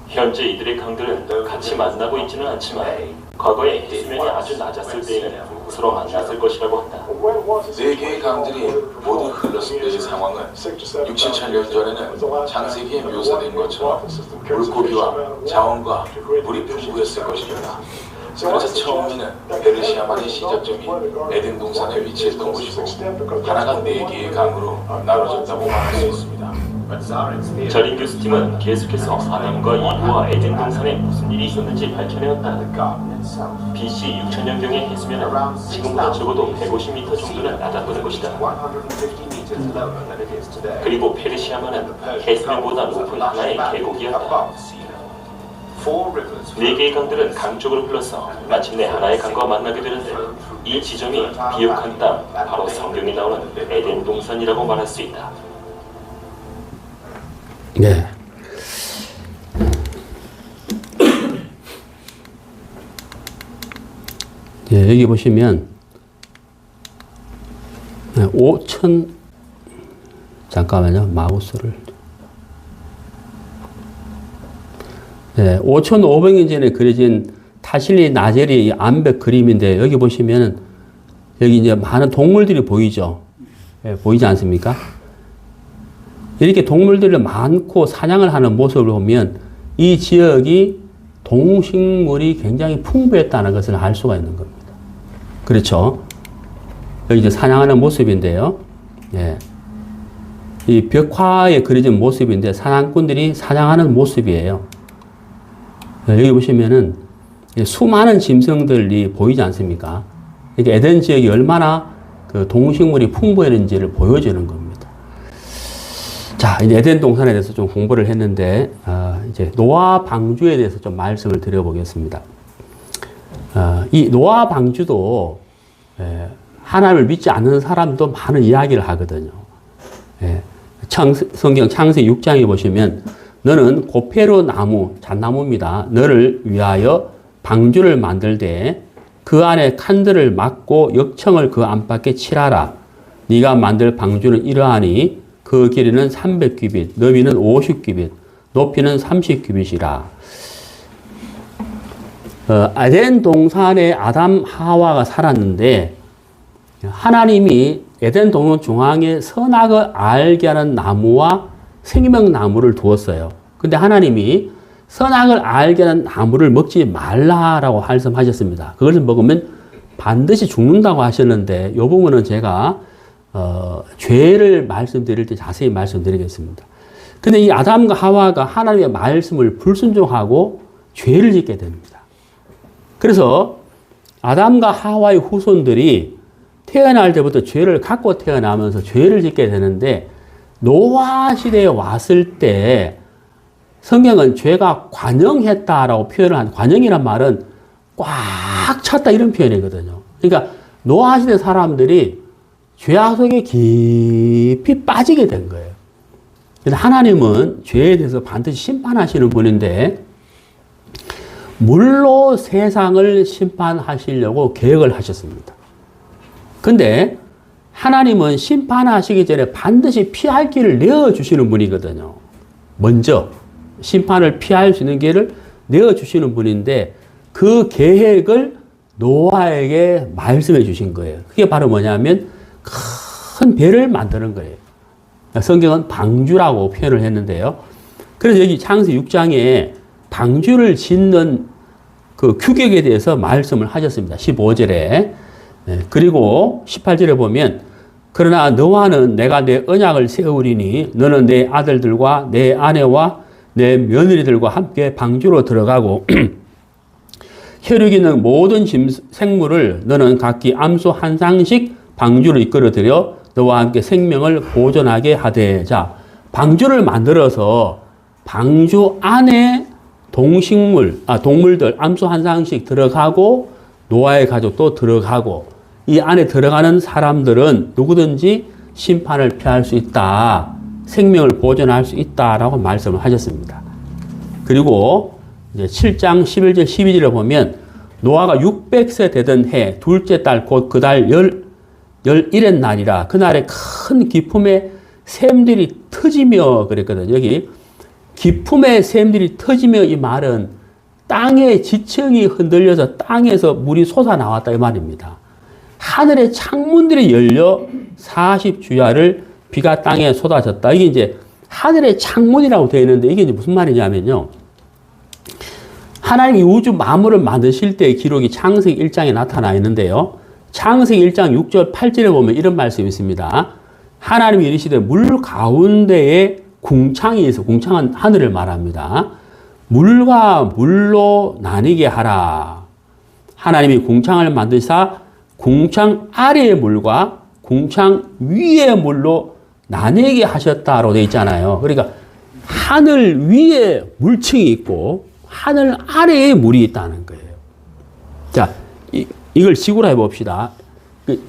현재 이들의 강들은 같이 만나고 있지는 않지만 과거에 해수면이 아주 낮았을 때에는 서로 만났을 것이라고 한다. 네 개의 강들이 모두 흘렀을 때의 상황은 6, 7천 년 전에는 창세기에 묘사된 것처럼 물고기와 자원과 물이 풍부했을 것입니다. 그래서 처음에는 페르시아만의 시작점인 에덴 동산에 위치했던 곳이고 하나가 네 개의 강으로 나눠졌다고 말할 수 있습니다. 자린 교수팀은 계속해서 아담과 이브와 에덴 동산에 무슨 일이 있었는지 밝혀내었다. BC 6000년경의 해수면은 지금보다 적어도 150m 정도는 낮았던 것이다. 그리고 페르시아만은 해수면보다 높은 하나의 계곡이었다. 네 개의 강들은 강 쪽으로 흘러서 마침내 하나의 강과 만나게 되는데 이 지점이 비옥한 땅, 바로 성경이 나오는 에덴 동산이라고 말할 수 있다. 네. 네, 여기 보시면 5천 잠깐만요. 마우스를 5,500년 전에 그려진 타실리 나젤이 암벽 그림인데 여기 보시면 여기 이제 많은 동물들이 보이죠. 보이지 않습니까? 이렇게 동물들이 많고 사냥을 하는 모습을 보면 이 지역이 동식물이 굉장히 풍부했다는 것을 알 수가 있는 겁니다. 그렇죠? 여기 이제 사냥하는 모습인데요. 이 벽화에 그려진 모습인데 사냥꾼들이 사냥하는 모습이에요. 여기 보시면은 수많은 짐승들이 보이지 않습니까? 이게 에덴 지역이 얼마나 그 동식물이 풍부했는지를 보여주는 겁니다. 자, 이제 에덴 동산에 대해서 좀 공부를 했는데, 이제 노아 방주에 대해서 좀 말씀을 드려보겠습니다. 이 노아 방주도, 하나님을 믿지 않는 사람도 많은 이야기를 하거든요. 성경 창세기 6장에 보시면, 너는 고페로 나무, 잣나무입니다. 너를 위하여 방주를 만들되, 그 안에 칸들을 막고 역청을 그 안팎에 칠하라. 네가 만들 방주는 이러하니 그 길이는 300규빗, 너비는 50규빗, 높이는 30규빗이라. 에덴 동산에 아담 하와가 살았는데 하나님이 에덴 동산 중앙에 선악을 알게 하는 나무와 생명나무를 두었어요. 근데 하나님이 선악을 알게 하는 나무를 먹지 말라라고 말씀하셨습니다. 그것을 먹으면 반드시 죽는다고 하셨는데 이 부분은 제가 죄를 말씀드릴 때 자세히 말씀드리겠습니다. 근데 이 아담과 하와가 하나님의 말씀을 불순종하고 죄를 짓게 됩니다. 그래서 아담과 하와의 후손들이 태어날 때부터 죄를 갖고 태어나면서 죄를 짓게 되는데 노아 시대에 왔을 때 성경은 죄가 관영했다라고 표현을 한, 관영이란 말은 꽉 찼다 이런 표현이거든요. 그러니까 노아 시대 사람들이 죄악 속에 깊이 빠지게 된 거예요. 그래서 하나님은 죄에 대해서 반드시 심판하시는 분인데 물로 세상을 심판하시려고 계획을 하셨습니다. 근데 하나님은 심판하시기 전에 반드시 피할 길을 내어주시는 분이거든요. 먼저 심판을 피할 수 있는 길을 내어주시는 분인데 그 계획을 노아에게 말씀해 주신 거예요. 그게 바로 뭐냐면 큰 배를 만드는 거예요. 성경은 방주라고 표현을 했는데요. 그래서 여기 창세기 6장에 방주를 짓는 그 규격에 대해서 말씀을 하셨습니다. 15절에. 그리고 18절에 보면 그러나 너와는 내가 내 언약을 세우리니 너는 내 아들들과 내 아내와 내 며느리들과 함께 방주로 들어가고 혈육 있는 모든 생물을 너는 각기 암소 한 쌍씩 방주로 이끌어들여 너와 함께 생명을 보존하게 하되. 자, 방주를 만들어서 방주 안에 동물들 암소 한 쌍씩 들어가고 노아의 가족도 들어가고 이 안에 들어가는 사람들은 누구든지 심판을 피할 수 있다. 생명을 보존할 수 있다라고 말씀을 하셨습니다. 그리고 이제 7장 11절 12절에 보면 노아가 600세 되던 해 둘째 달 곧 그 달 11의 날이라 그날에 큰 기품의 샘들이 터지며 그랬거든요. 여기 기품의 샘들이 터지며 이 말은 땅의 지층이 흔들려서 땅에서 물이 솟아나왔다 이 말입니다. 하늘의 창문들이 열려 40주야를 비가 땅에 쏟아졌다. 이게 이제 하늘의 창문이라고 되어 있는데 이게 이제 무슨 말이냐면요. 하나님이 우주 만물을 만드실 때의 기록이 창세기 1장에 나타나 있는데요. 창세기 1장 6절 8절에 보면 이런 말씀이 있습니다. 하나님이 이르시되 물 가운데에 궁창이 있어. 궁창은 하늘을 말합니다. 물과 물로 나뉘게 하라. 하나님이 궁창을 만드사 궁창 아래의 물과 궁창 위의 물로 나뉘게 하셨다로 되어 있잖아요. 그러니까 하늘 위에 물층이 있고 하늘 아래에 물이 있다는 거예요. 자, 이걸 지구로 해봅시다.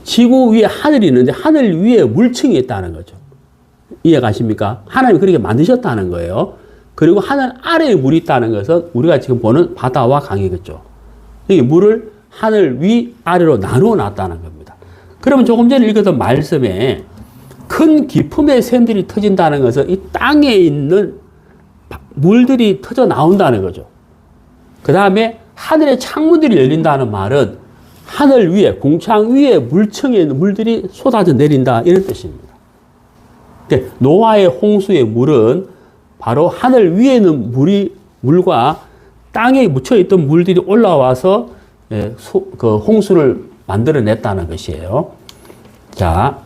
지구 위에 하늘이 있는데 하늘 위에 물층이 있다는 거죠. 이해가십니까? 하나님이 그렇게 만드셨다는 거예요. 그리고 하늘 아래에 물이 있다는 것은 우리가 지금 보는 바다와 강이겠죠. 이 물을 하늘 위 아래로 나누어 놨다는 겁니다. 그러면 조금 전에 읽었던 말씀에 큰 기품의 샘들이 터진다는 것은 이 땅에 있는 물들이 터져 나온다는 거죠. 그 다음에 하늘의 창문들이 열린다는 말은 하늘 위에, 궁창 위에 물층에 있는 물들이 쏟아져 내린다 이런 뜻입니다. 노아의 홍수의 물은 바로 하늘 위에 있는 물과 땅에 묻혀있던 물들이 올라와서 그 홍수를 만들어냈다는 것이에요. 자,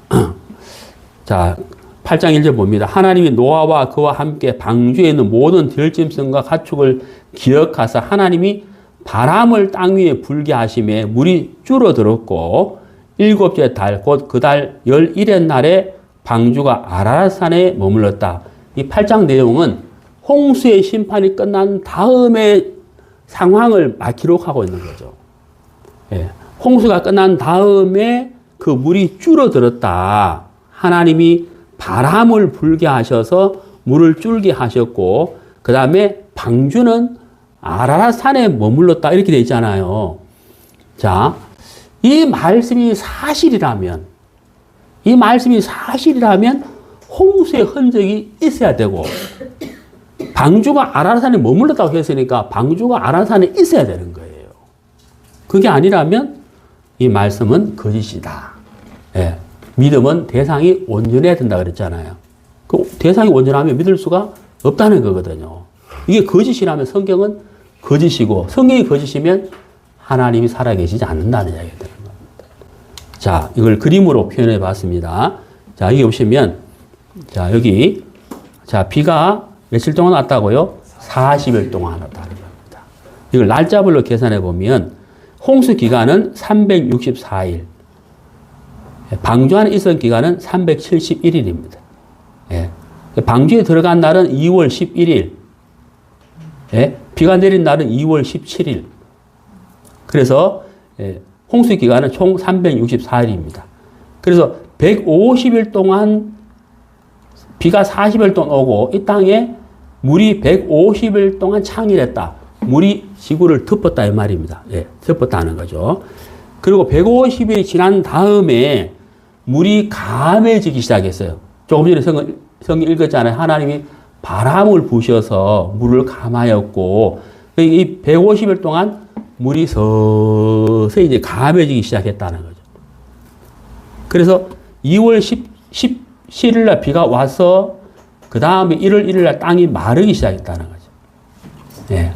8장 1절 봅니다. 하나님이 노아와 그와 함께 방주에 있는 모든 들짐승과 가축을 기억하사 하나님이 바람을 땅 위에 불게 하심에 물이 줄어들었고 7째 달 곧 그 달 11의 날에 방주가 아라랏산에 머물렀다. 이 8장 내용은 홍수의 심판이 끝난 다음의 상황을 기록하고 있는 거죠. 예, 홍수가 끝난 다음에 그 물이 줄어들었다. 하나님이 바람을 불게 하셔서 물을 줄게 하셨고 그 다음에 방주는 아라랏산에 머물렀다 이렇게 되어 있잖아요. 자, 이 말씀이 사실이라면 홍수의 흔적이 있어야 되고, 방주가 아라산에 머물렀다고 했으니까 방주가 아라산에 있어야 되는 거예요. 그게 아니라면 이 말씀은 거짓이다. 예. 믿음은 대상이 온전해야 된다 그랬잖아요. 그 대상이 온전하면 믿을 수가 없다는 거거든요. 이게 거짓이라면 성경은 거짓이고, 성경이 거짓이면 하나님이 살아계시지 않는다는 이야기가 되는 겁니다. 자, 이걸 그림으로 표현해 봤습니다. 자, 여기 보시면, 자, 여기, 자, 비가 며칠 동안 왔다고요? 40일 동안 왔다는 겁니다. 이걸 날짜별로 계산해 보면, 홍수 기간은 364일, 방주 안에 있었던 기간은 371일입니다. 예. 방주에 들어간 날은 2월 11일, 예. 비가 내린 날은 2월 17일. 그래서 홍수 기간은 총 364일입니다. 그래서 150일 동안 비가 40일 동안 오고 이 땅에 물이 150일 동안 창일했다. 물이 지구를 덮었다 이 말입니다. 예, 덮었다는 거죠. 그리고 150일이 지난 다음에 물이 감해지기 시작했어요. 조금 전에 성경 읽었잖아요. 하나님이 바람을 부셔서 물을 감하였고, 이 150일 동안 물이 서서히 이제 감해지기 시작했다는 거죠. 그래서 2월 17일 날 비가 와서 그 다음에 1월 1일 날 땅이 마르기 시작했다는 거죠. 예.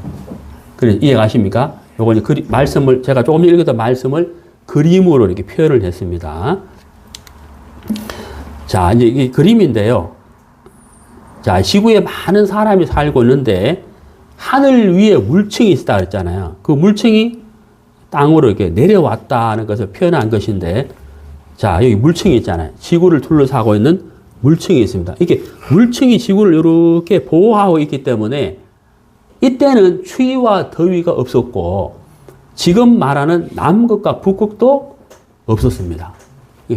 그래서 이해가십니까? 요거 이제 말씀을, 제가 조금 읽었던 말씀을 그림으로 이렇게 표현을 했습니다. 자, 이제 이게 그림인데요. 자, 지구에 많은 사람이 살고 있는데, 하늘 위에 물층이 있다 그랬잖아요. 그 물층이 땅으로 이렇게 내려왔다는 것을 표현한 것인데, 자, 여기 물층이 있잖아요. 지구를 둘러싸고 있는 물층이 있습니다. 이게 물층이 지구를 이렇게 보호하고 있기 때문에 이때는 추위와 더위가 없었고, 지금 말하는 남극과 북극도 없었습니다.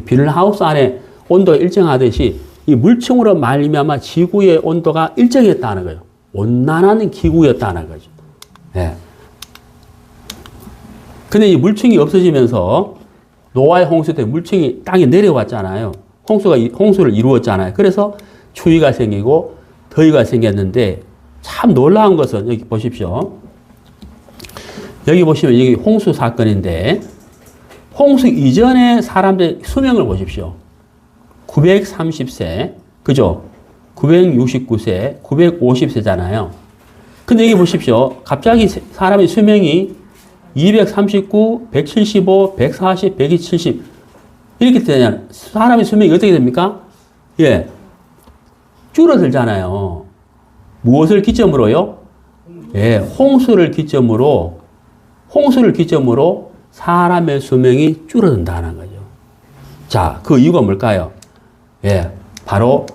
비닐하우스 안에 온도가 일정하듯이 이 물층으로 말미암아 지구의 온도가 일정했다는 거예요. 온난한 기후였다는 거죠. 예. 근데 이 물층이 없어지면서 노아의 홍수 때 물층이 땅에 내려왔잖아요. 홍수를 이루었잖아요. 그래서 추위가 생기고 더위가 생겼는데 참 놀라운 것은 여기 보십시오. 여기 보시면 여기 홍수 사건인데 홍수 이전에 사람들의 수명을 보십시오. 930세, 그죠? 969세, 950세잖아요. 근데 여기 보십시오. 갑자기 사람의 수명이 239, 175, 140, 170 이렇게 되잖아요. 사람의 수명이 어떻게 됩니까? 예, 줄어들잖아요. 무엇을 기점으로요? 예, 홍수를 기점으로 사람의 수명이 줄어든다는 거죠. 자, 그 이유가 뭘까요? 예, 바로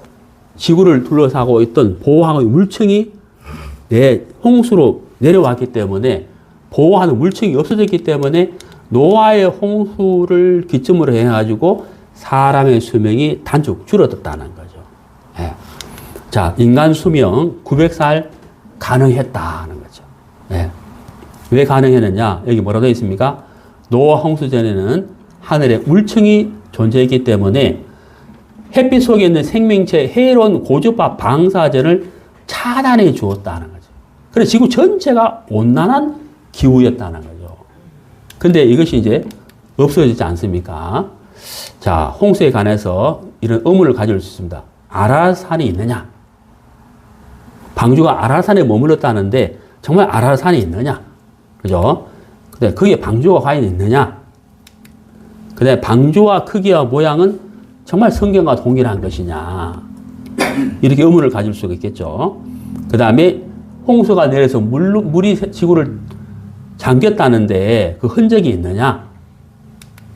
지구를 둘러싸고 있던 보호하는 물층이 홍수로 내려왔기 때문에 보호하는 물층이 없어졌기 때문에 노아의 홍수를 기점으로 해가지고 사람의 수명이 단축 줄어들었다는 거죠. 예. 자, 인간 수명 900살 가능했다는 거죠. 예. 왜 가능했느냐? 여기 뭐라고 되어 있습니까? 노아 홍수 전에는 하늘에 물층이 존재했기 때문에 햇빛 속에 있는 생명체의 해로운 고주파 방사선을 차단해 주었다는 거죠. 그래서 지구 전체가 온난한 기후였다는 거죠. 근데 이것이 이제 없어지지 않습니까? 자, 홍수에 관해서 이런 의문을 가질 수 있습니다. 아라산이 있느냐? 방주가 아라산에 머물렀다는데 정말 아라산이 있느냐? 그죠? 근데 거기에 방주가 과연 있느냐? 근데 방주와 크기와 모양은 정말 성경과 동일한 것이냐? 이렇게 의문을 가질 수가 있겠죠. 그 다음에 홍수가 내려서 물이 지구를 잠겼다는데 그 흔적이 있느냐?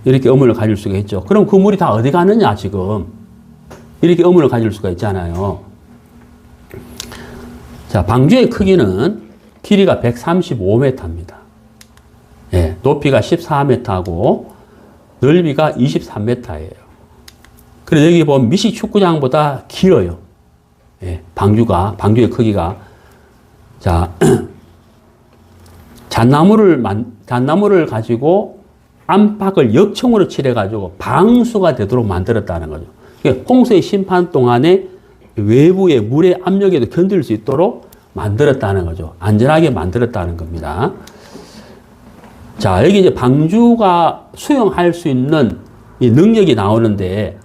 이렇게 의문을 가질 수가 있죠. 그럼 그 물이 다 어디 가느냐, 지금? 이렇게 의문을 가질 수가 있잖아요. 자, 방주의 크기는 길이가 135m입니다. 예, 높이가 14m고 넓이가 23m예요. 그래서 여기 보면 미식 축구장보다 길어요. 예, 방주의 크기가. 자, 잣나무를 가지고 안팎을 역청으로 칠해가지고 방수가 되도록 만들었다는 거죠. 그러니까 홍수의 심판 동안에 외부의 물의 압력에도 견딜 수 있도록 만들었다는 거죠. 안전하게 만들었다는 겁니다. 자, 여기 이제 방주가 수용할 수 있는 이 능력이 나오는데,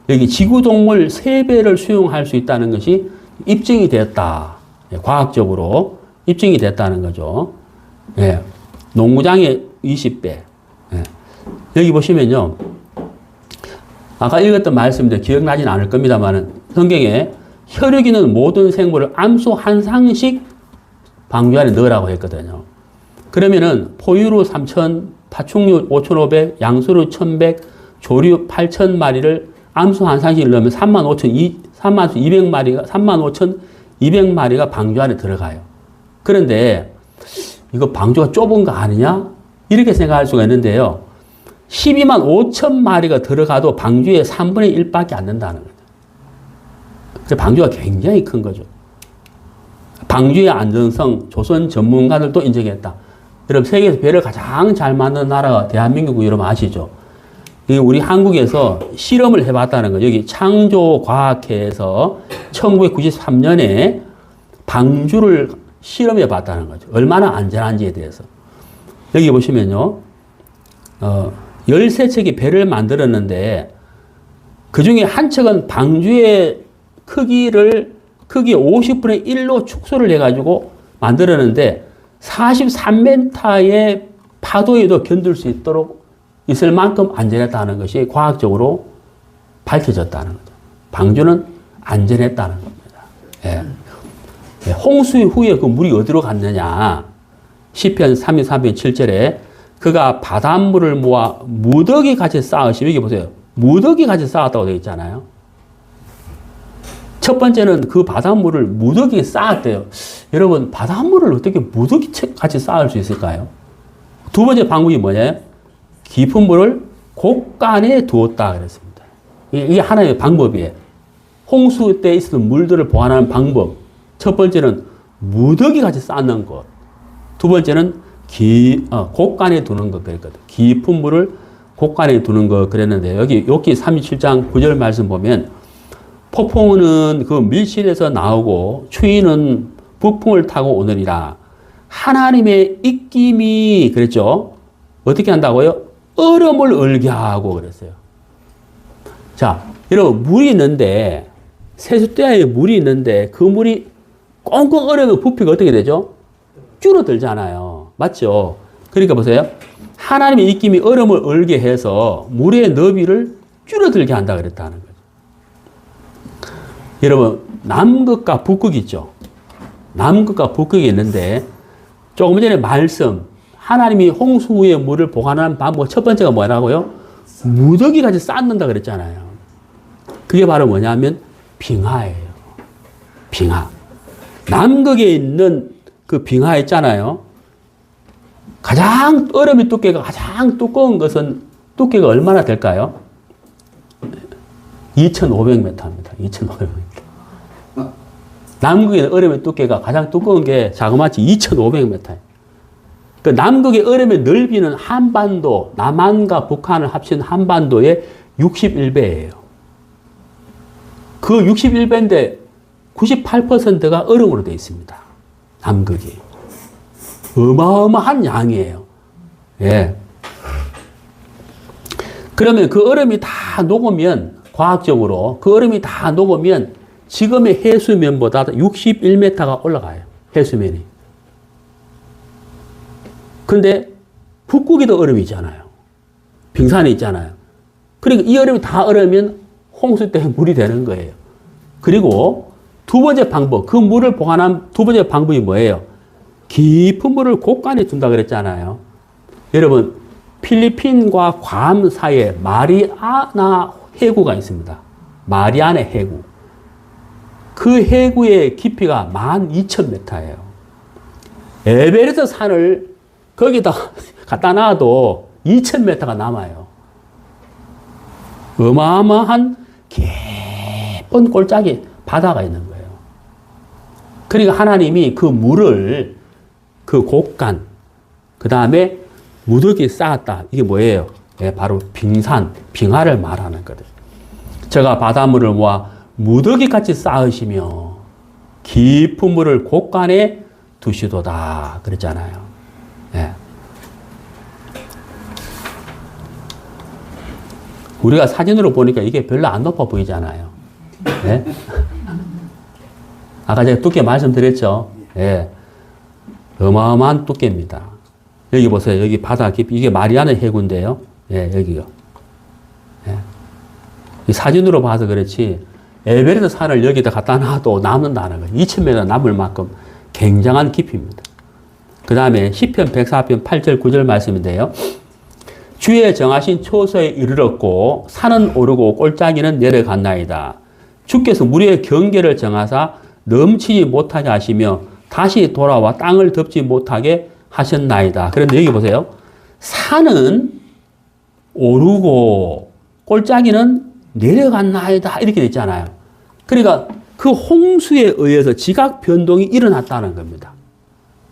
여기 지구동물 3배를 수용할 수 있다는 것이 입증이 됐다. 과학적으로 입증이 됐다는 거죠. 예. 농구장의 20배. 예. 여기 보시면요. 아까 읽었던 말씀들 기억나진 않을 겁니다만, 성경에 혈육 있는 모든 생물을 암수 한 상씩 방주 안에 넣으라고 했거든요. 그러면은 포유류 3,000, 파충류 5,500, 양수류 1,100, 조류 8,000마리를 암수 한 상씩 넣으면 35,200마리가 방주 안에 들어가요. 그런데 이거 방주가 좁은 거 아니냐? 이렇게 생각할 수가 있는데요. 12만 5천 마리가 들어가도 방주의 3분의 1밖에 안 된다는 거죠. 그래서 방주가 굉장히 큰 거죠. 방주의 안전성 조선 전문가들도 인정했다. 여러분, 세계에서 배를 가장 잘 만든 나라가 대한민국, 여러분 아시죠? 우리 한국에서 실험을 해봤다는 거죠. 여기 창조과학회에서 1993년에 방주를 실험해 봤다는 거죠. 얼마나 안전한지에 대해서. 여기 보시면요. 13척의 배를 만들었는데, 그 중에 한 척은 방주의 크기 50분의 1로 축소를 해가지고 만들었는데, 43m의 파도에도 견딜 수 있도록 있을 만큼 안전했다는 것이 과학적으로 밝혀졌다는 거죠. 방주는 안전했다는 겁니다. 예. 홍수 후에 그 물이 어디로 갔느냐. 시편 33편 7절에 그가 바닷물을 모아 무더기 같이 쌓으시고, 여기 보세요. 무더기 같이 쌓았다고 되어 있잖아요. 첫 번째는 그 바닷물을 무더기에 쌓았대요. 여러분, 바닷물을 어떻게 무더기 같이 쌓을 수 있을까요? 두 번째 방법이 뭐냐면 깊은 물을 곳간에 두었다 그랬습니다. 이게 하나의 방법이에요. 홍수 때 있었던 물들을 보관하는 방법. 첫 번째는 무더기 같이 쌓는 것. 두 번째는 곳간에 두는 것 그랬거든. 깊은 물을 곳간에 두는 것 그랬는데, 여기 37장 9절 말씀 보면 폭풍은 그 밀실에서 나오고 추위는 북풍을 타고 오느니라. 하나님의 입김이 그랬죠. 어떻게 한다고요? 얼음을 얼게 하고 그랬어요. 자, 여러분, 물이 있는데, 세숫대야에 물이 있는데, 그 물이 꽁꽁 얼으면 부피가 어떻게 되죠? 줄어들잖아요. 맞죠? 그러니까 보세요. 하나님의 입김이 얼음을 얼게 해서 물의 너비를 줄어들게 한다 그랬다는 거죠. 여러분, 남극과 북극이 있죠. 남극과 북극이 있는데, 조금 전에 말씀, 하나님이 홍수 후에 물을 보관하는 방법, 첫 번째가 뭐라고요? 무더기 같이 쌓는다 그랬잖아요. 그게 바로 뭐냐면 빙하예요. 빙하. 남극에 있는 그 빙하 있잖아요. 가장 얼음의 두께가 가장 두꺼운 것은 두께가 얼마나 될까요? 2,500m입니다. 2,500m. 남극의 얼음의 두께가 가장 두꺼운 게 자그마치 2,500m예요. 그 남극의 얼음의 넓이는 한반도, 남한과 북한을 합친 한반도의 61배예요. 그 61배인데 98%가 얼음으로 되어 있습니다. 남극이. 어마어마한 양이에요. 예. 그러면 그 얼음이 다 녹으면, 과학적으로 그 얼음이 다 녹으면 지금의 해수면보다 61m가 올라가요. 해수면이. 근데 북극에도 얼음이 있잖아요. 빙산이 있잖아요. 그러니까 이 얼음이 다 얼으면 홍수 때문에 물이 되는 거예요. 그리고 두 번째 방법, 그 물을 보관한 두 번째 방법이 뭐예요? 깊은 물을 곳간에 둔다 그랬잖아요. 여러분, 필리핀과 괌 사이에 마리아나 해구가 있습니다. 마리아나 해구. 그 해구의 깊이가 12,000m예요. 에베레스트 산을 거기다 갖다 놔도 2,000m가 남아요. 어마어마한 깊은 골짜기 바다가 있는 거예요. 그러니까 하나님이 그 물을 그 곳간, 그 다음에 무더기 쌓았다. 이게 뭐예요? 예, 바로 빙산, 빙하를 말하는 거든. 제가 바닷물을 모아 무더기같이 쌓으시며 깊은 물을 곳간에 두시도다. 그랬잖아요. 예. 우리가 사진으로 보니까 이게 별로 안 높아 보이잖아요. 예? 아까 제가 두께 말씀드렸죠. 예. 어마어마한 두께입니다. 여기 보세요. 여기 바다 깊이, 이게 마리아나 해구인데요. 예, 여기요. 예. 이 사진으로 봐서 그렇지, 에베레스트 산을 여기다 갖다 놔도 남는다는 거예요. 2000m 남을 만큼 굉장한 깊이입니다. 그 다음에 시편 104편 8절 9절 말씀인데요. 주의 정하신 초소에 이르렀고 산은 오르고 꼴짝이는 내려갔나이다. 주께서 무리의 경계를 정하사 넘치지 못하게 하시며 다시 돌아와 땅을 덮지 못하게 하셨나이다. 그런데 여기 보세요. 산은 오르고 꼴짝이는 내려갔나이다. 이렇게 돼 있잖아요. 그러니까 그 홍수에 의해서 지각 변동이 일어났다는 겁니다.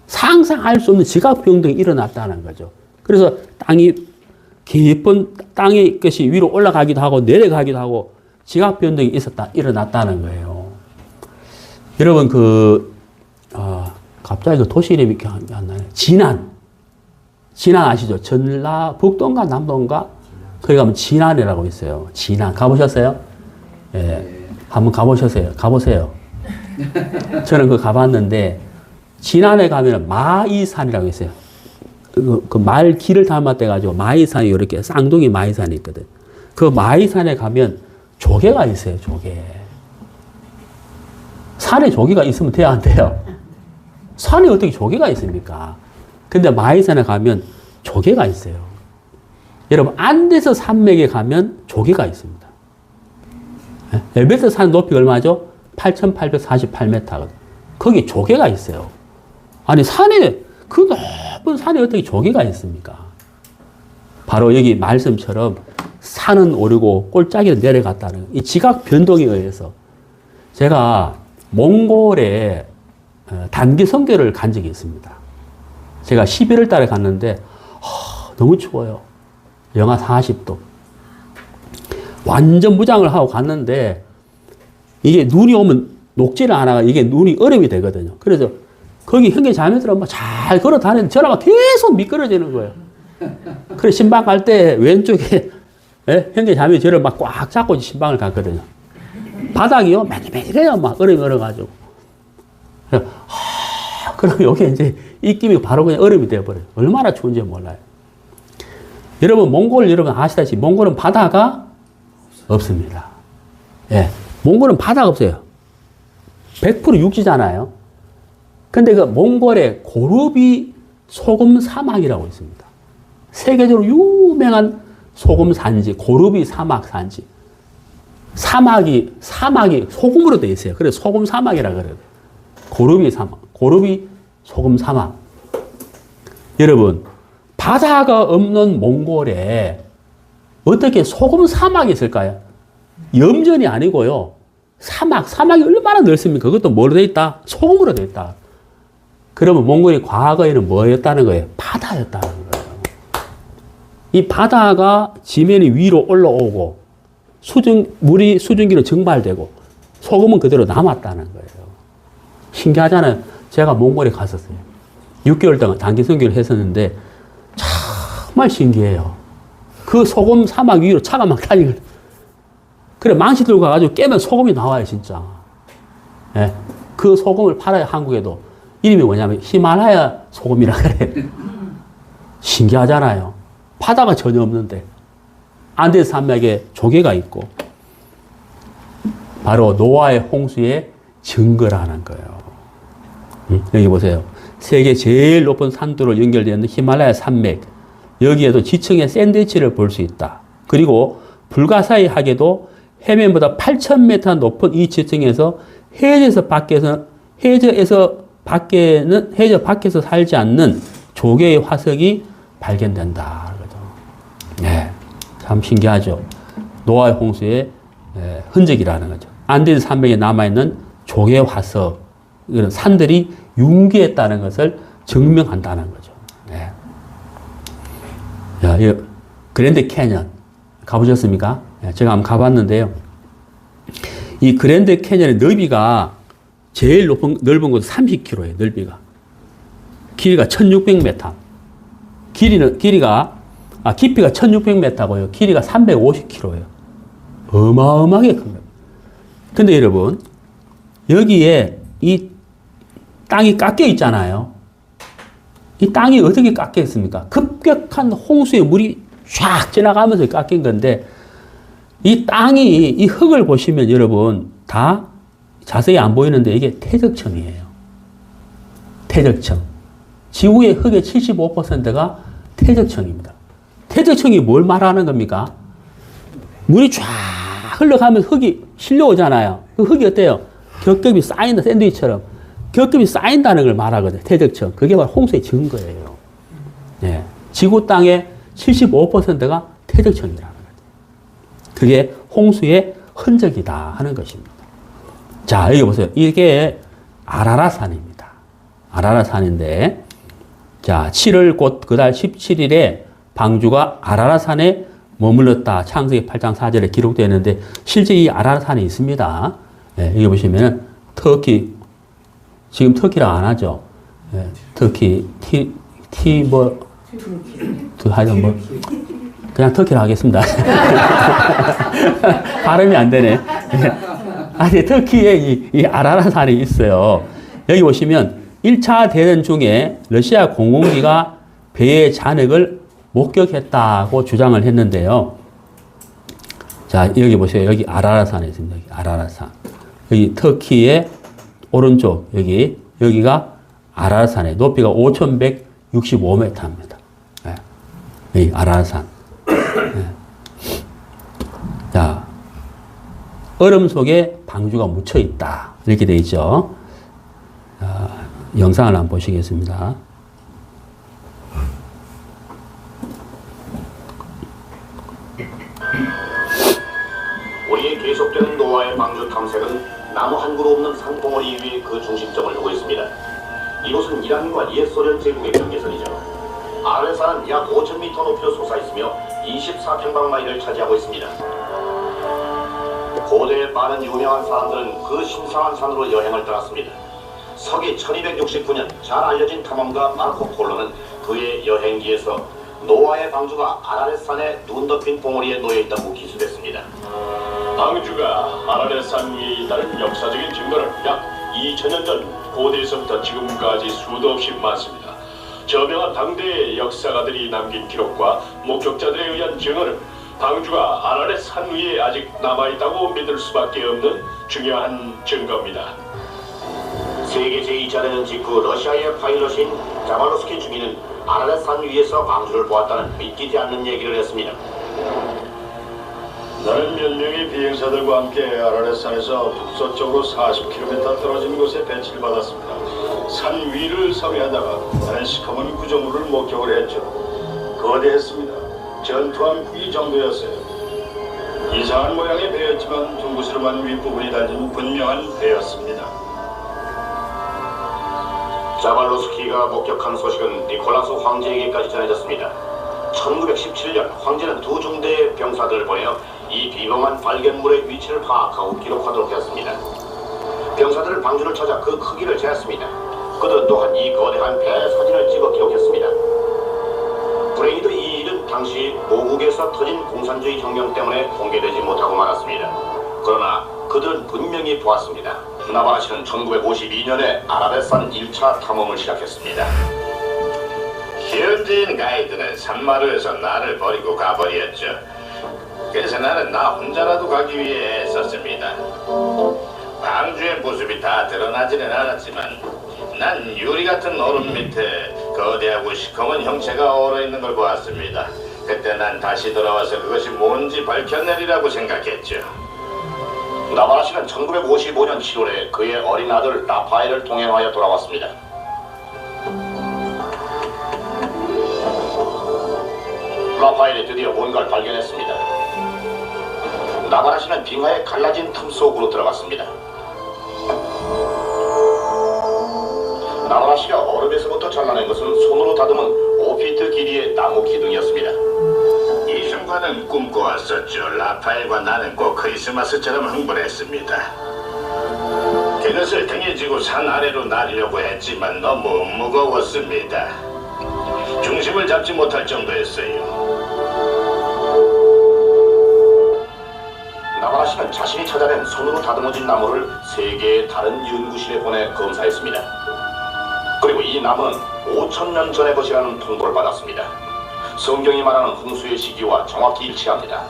상상할 수 없는 지각 변동이 일어났다는 거죠. 그래서 땅이 깊은 땅의 것이 위로 올라가기도 하고 내려가기도 하고 지각 변동이 일어났다는 거예요. 여러분 갑자기 그 도시 이름이 기억이 안 나요. 진안 아시죠? 전라북도인가 남도인가? 거기 가면 진안이라고 있어요. 진안 가보셨어요? 예, 한번 가보세요. 저는 그거 가봤는데 진안에 가면 마이산이라고 있어요. 그 말 길을 닮았대가지고 마이산이 이렇게 쌍둥이 마이산이 있거든. 그 마이산에 가면 조개가 있어요. 조개. 산에 조개가 있으면 돼야 안 돼요? 산에 어떻게 조개가 있습니까? 근데 마이산에 가면 조개가 있어요. 여러분 안데스 산맥에 가면 조개가 있습니다. 에베레스트 산 높이 얼마죠? 8,848m거든. 거기 조개가 있어요. 아니 산에 그 높은 산에 어떻게 조개가 있습니까? 바로 여기 말씀처럼 산은 오르고 꼴짝이는 내려갔다는 이 지각 변동에 의해서 제가 몽골에 단기 선교를 간 적이 있습니다. 제가 11월 달에 갔는데 너무 추워요. 영하 40도. 완전 무장을 하고 갔는데 이게 눈이 오면 녹지를 않아가 이게 눈이 얼음이 되거든요. 그래서 거기 형제 자매들은 막 잘 걸어 다니는데 저랑 막 계속 미끄러지는 거예요. 그래 신방 갈 때 왼쪽에 형제 자매 저를 막 꽉 잡고 신방을 갔거든요. 바닥이요 매니매니해요. 막 얼음이 얼어가지고. 그럼 여기 이제 입김이 바로 그냥 얼음이 되어버려요. 얼마나 추운지 몰라요. 여러분 몽골 여러분 아시다시피 몽골은 바다가 없습니다. 예, 몽골은 바다가 없어요. 100% 육지잖아요. 근데 그 몽골에 고르비 소금 사막이라고 있습니다. 세계적으로 유명한 소금 산지, 고르비 사막 산지. 사막이 소금으로 되어 있어요. 그래서 소금 사막이라고 그래요. 고르비 사막, 고르비 소금 사막. 여러분, 바다가 없는 몽골에 어떻게 소금 사막이 있을까요? 염전이 아니고요. 사막이 얼마나 넓습니까? 그것도 뭐로 되어 있다? 소금으로 되어 있다. 그러면 몽골이 과거에는 뭐였다는 거예요? 바다였다는 거예요. 이 바다가 지면이 위로 올라오고 물이 수증기로 증발되고 소금은 그대로 남았다는 거예요. 신기하잖아요. 제가 몽골에 갔었어요. 6개월 동안 단기 선교를 했었는데 정말 신기해요. 그 소금 사막 위로 차가 막 다니거든요. 그래 망치 들고 가가지고 깨면 소금이 나와요 진짜. 예. 그 소금을 팔아요. 한국에도. 이름이 뭐냐면 히말라야 소금이라 그래요. 신기하잖아요. 바다가 전혀 없는데 안데스 산맥에 조개가 있고 바로 노아의 홍수의 증거라는 거예요. 여기 보세요. 세계 제일 높은 산도로 연결되어 있는 히말라야 산맥. 여기에도 지층의 샌드위치를 볼 수 있다. 그리고 불가사의하게도 해면보다 8,000m 높은 이 지층에서 해저 밖에서 살지 않는 조개의 화석이 발견된다. 네, 참 신기하죠. 노아의 홍수의 흔적이라는 거죠. 안데스 산맥에 남아있는 조개 화석, 이런 산들이 융기했다는 것을 증명한다는 거죠. 네. 야, 이 그랜드 캐년 가보셨습니까? 제가 한번 가봤는데요. 이 그랜드 캐년의 넓이가 제일 넓은 곳은 30km예요, 넓이가. 길이가 1600m. 깊이가 1600m고요. 길이가 350km예요. 어마어마하게 큰 거예요. 근데 여러분, 여기에 이 땅이 깎여 있잖아요. 이 땅이 어떻게 깎여 있습니까? 급격한 홍수의 물이 쫙 지나가면서 깎인 건데, 이 땅이, 이 흙을 보시면 여러분, 다 자세히 안 보이는데 이게 퇴적층이에요. 퇴적층. 지구의 흙의 75%가 퇴적층입니다. 퇴적층이 뭘 말하는 겁니까? 물이 쫙 흘러가면 흙이 실려오잖아요. 그 흙이 어때요? 겹겹이 쌓인다, 샌드위치처럼. 겹겹이 쌓인다는 걸 말하거든요. 퇴적층. 그게 바로 홍수의 증거예요. 네. 지구 땅의 75%가 퇴적층이라는 거죠. 그게 홍수의 흔적이다 하는 것입니다. 자, 여기 보세요. 이게 아라라산입니다. 아라라산인데, 자, 7월 곧 그달 17일에 방주가 아라라산에 머물렀다. 창세기 8장 4절에 기록되어 있는데, 실제 이 아라라산이 있습니다. 예, 여기 보시면, 터키, 지금 터키라고 안 하죠. 예, 터키, 하여튼 뭐, 그냥 터키라고 하겠습니다. 발음이 안 되네. 아니, 터키에 이 아라라산이 있어요. 여기 보시면 1차 대전 중에 러시아 공군기가 배의 잔액을 목격했다고 주장을 했는데요. 자, 여기 보세요. 여기 아라라산에 있습니다. 여기 아라라산. 여기 터키의 오른쪽, 여기가 아라라산에 높이가 5,165m입니다. 네. 여기 아라라산. 네. 자, 얼음 속에 방주가 묻혀 있다. 이렇게 되어 있죠. 자, 영상을 한번 보시겠습니다. 우리의 계속되는 노아의 방주 탐색은 나무 한 그루 없는 산봉우리 위에 그 중심점을 두고 있습니다. 이곳은 이란과 옛 소련 제국의 경계선이죠. 아래산은 약 5,000m 높이로 솟아있으며 24평방마일을 차지하고 있습니다. 고대의 많은 유명한 사람들은 그 신성한 산으로 여행을 떠났습니다. 서기 1269년 잘 알려진 탐험가 마르코 폴로는 그의 여행기에서 노아의 방주가 아라렛산의 눈 덮인 봉우리에 놓여있다고 기술했습니다. 방주가 아라렛산 위에 있다는 역사적인 증거는 약 2000년 전 고대에서부터 지금까지 수도 없이 많습니다. 저명한 당대의 역사가들이 남긴 기록과 목격자들에 의한 증언은 방주가 아라렛산 위에 아직 남아있다고 믿을 수밖에 없는 중요한 증거입니다. 세계 제2차 대전 직후 러시아의 파일럿인 자발로스키 중위는 아라렛산 위에서 방주를 보았다는 믿기지 않는 얘기를 했습니다. 나는 몇 명의 비행사들과 함께 아라렛산에서 북서쪽으로 40km 떨어진 곳에 배치를 받았습니다. 산 위를 서해하다가 나는 시커먼 구조물을 목격을 했죠. 거대했습니다. 전투함 크기 정도였어요. 이상한 모양의 배였지만 둥그스름한 윗부분이 달린 분명한 배였습니다. 자발로스키가 목격한 소식은 니콜라스 황제에게까지 전해졌습니다. 1917년 황제는 두 중대의 병사들을 보내어 이 비범한 발견물의 위치를 파악하고 기록하도록 했습니다. 병사들은 방주를 찾아 그 크기를 재었습니다. 그들은 또한 이 거대한 배 사진을 찍어 기록했습니다. 불행히도 이 일은 당시 모국에서 터진 공산주의 혁명 때문에 공개되지 못하고 말았습니다. 그러나 그들은 분명히 보았습니다. 나바라시는 1952년에 아라렛산 1차 탐험을 시작했습니다. 현지인 가이드는 산마루에서 나를 버리고 가버렸죠. 그래서 나는 나 혼자라도 가기 위해 애썼습니다. 방주의 모습이 다 드러나지는 않았지만 난 유리 같은 얼음 밑에 거대하고 시커먼 형체가 얼어있는 걸 보았습니다. 그때 난 다시 돌아와서 그것이 뭔지 밝혀내리라고 생각했죠. 나바라시는 1955년 7월에 그의 어린 아들 라파엘을 동행하여 돌아왔습니다. 라파엘이 드디어 뭔가를 발견했습니다. 나바라시는 빙하에 갈라진 틈 속으로 들어갔습니다. 나와라 씨가 얼음에서부터 잘라낸 것은 손으로 다듬은 5피트 길이의 나무 기둥이었습니다. 이 순간은 꿈꿔왔었죠. 라파엘과 나는 꼭 크리스마스처럼 흥분했습니다. 그것을 등에 지고 산 아래로 나르려고 했지만 너무 무거웠습니다. 중심을 잡지 못할 정도였어요. 나와라 씨는 자신이 찾아낸 손으로 다듬어진 나무를 3개의 다른 연구실에 보내 검사했습니다. 그리고 이 나무는 5,000년 전의 것이라는 통보를 받았습니다. 성경이 말하는 홍수의 시기와 정확히 일치합니다.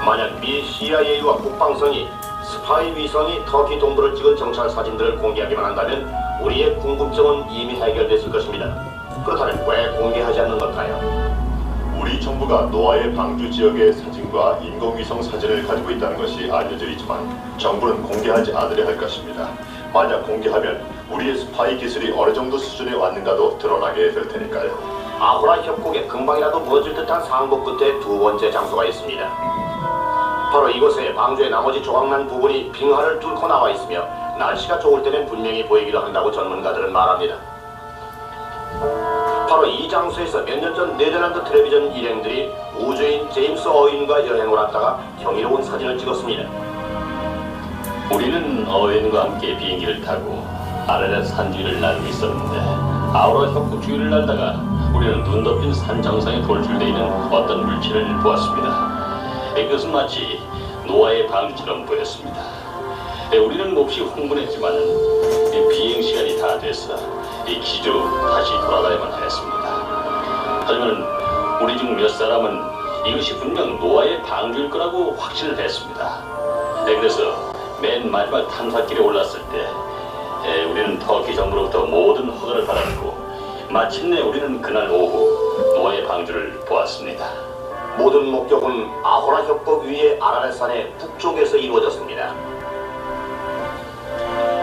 만약 미 CIA와 국방성이 스파이 위성이 터키 동부를 찍은 정찰 사진들을 공개하기만 한다면 우리의 궁금증은 이미 해결됐을 것입니다. 그렇다면 왜 공개하지 않는 걸까요? 우리 정부가 노아의 방주 지역의 사진과 인공위성 사진을 가지고 있다는 것이 알려져 있지만 정부는 공개하지 않으려 할 것입니다. 만약 공개하면 우리의 스파이 기술이 어느 정도 수준에 왔는가도 드러나게 될 테니까요. 아후라 협곡의 금방이라도 무너질 듯한 상복 끝에 두 번째 장소가 있습니다. 바로 이곳에 방주의 나머지 조각난 부분이 빙하를 뚫고 나와 있으며 날씨가 좋을 때는 분명히 보이기도 한다고 전문가들은 말합니다. 바로 이 장소에서 몇 년 전 네덜란드 텔레비전 일행들이 우주인 제임스 어윈과 여행을 왔다가 경이로운 사진을 찍었습니다. 우리는 어윈과 함께 비행기를 타고 아라렛 산 뒤를 날고 있었는데 아우라 협곡 주위를 날다가 우리는 눈 덮인 산 정상에 돌출되어 있는 어떤 물체를 보았습니다. 그것은 마치 노아의 방주처럼 보였습니다. 우리는 몹시 흥분했지만 비행 시간이 다 돼서 기지로 다시 돌아가야만 하였습니다. 하지만 우리 중 몇 사람은 이것이 분명 노아의 방주일 거라고 확신을 했습니다. 그래서 맨 마지막 탐사길에 올랐을 때 우리는 터키 정부로부터 모든 허가를 받았고 마침내 우리는 그날 오후 노아의 방주를 보았습니다. 모든 목격은 아호라 협곡 위의 아라렛산의 북쪽에서 이루어졌습니다.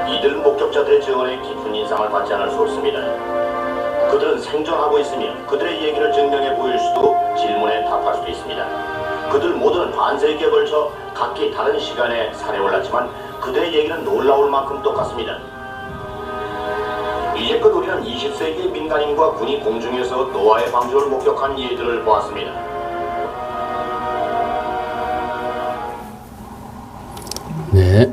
이들 목격자들의 증언에 깊은 인상을 받지 않을 수 없습니다. 그들은 생존하고 있으며 그들의 얘기를 증명해 보일 수도 질문에 답할 수도 있습니다. 그들 모두는 반세기에 걸쳐 각기 다른 시간에 산에 올랐지만 그들의 얘기는 놀라울 만큼 똑같습니다. 이제껏 우리는 20세기의 민간인과 군이 공중에서 노아의 방주를 목격한 예들을 보았습니다. 네.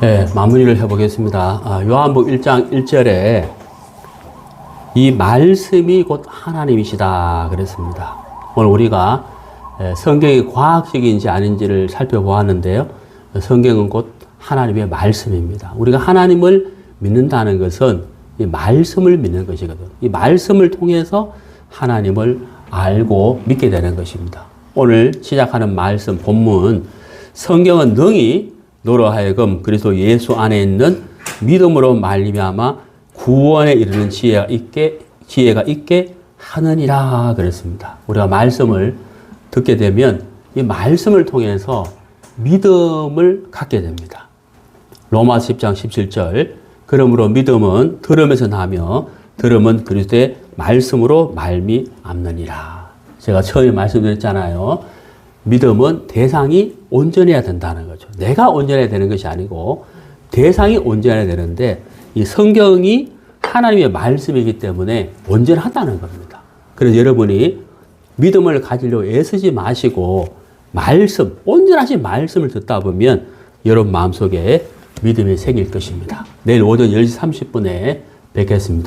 네, 마무리를 해보겠습니다. 요한복음 1장 1절에 이 말씀이 곧 하나님이시다 그랬습니다. 오늘 우리가 성경이 과학적인지 아닌지를 살펴보았는데요. 성경은 곧 하나님의 말씀입니다. 우리가 하나님을 믿는다는 것은 이 말씀을 믿는 것이거든. 이 말씀을 통해서 하나님을 알고 믿게 되는 것입니다. 오늘 시작하는 말씀 본문, 성경은 능히 너로 하여금 그리스도 예수 안에 있는 믿음으로 말미암아 구원에 이르는 지혜가 있게 하느니라 그랬습니다. 우리가 말씀을 듣게 되면 이 말씀을 통해서 믿음을 갖게 됩니다. 로마서 10장 17절 그러므로 믿음은 들음에서 나며 들음은 그리스도의 말씀으로 말미암느니라. 제가 처음에 말씀드렸잖아요. 믿음은 대상이 온전해야 된다는 거죠. 내가 온전해야 되는 것이 아니고 대상이 온전해야 되는데 이 성경이 하나님의 말씀이기 때문에 온전하다는 겁니다. 그래서 여러분이 믿음을 가지려고 애쓰지 마시고 말씀, 온전하신 말씀을 듣다 보면 여러분 마음속에 믿음이 생길 것입니다. 내일 오전 10시 30분에 뵙겠습니다.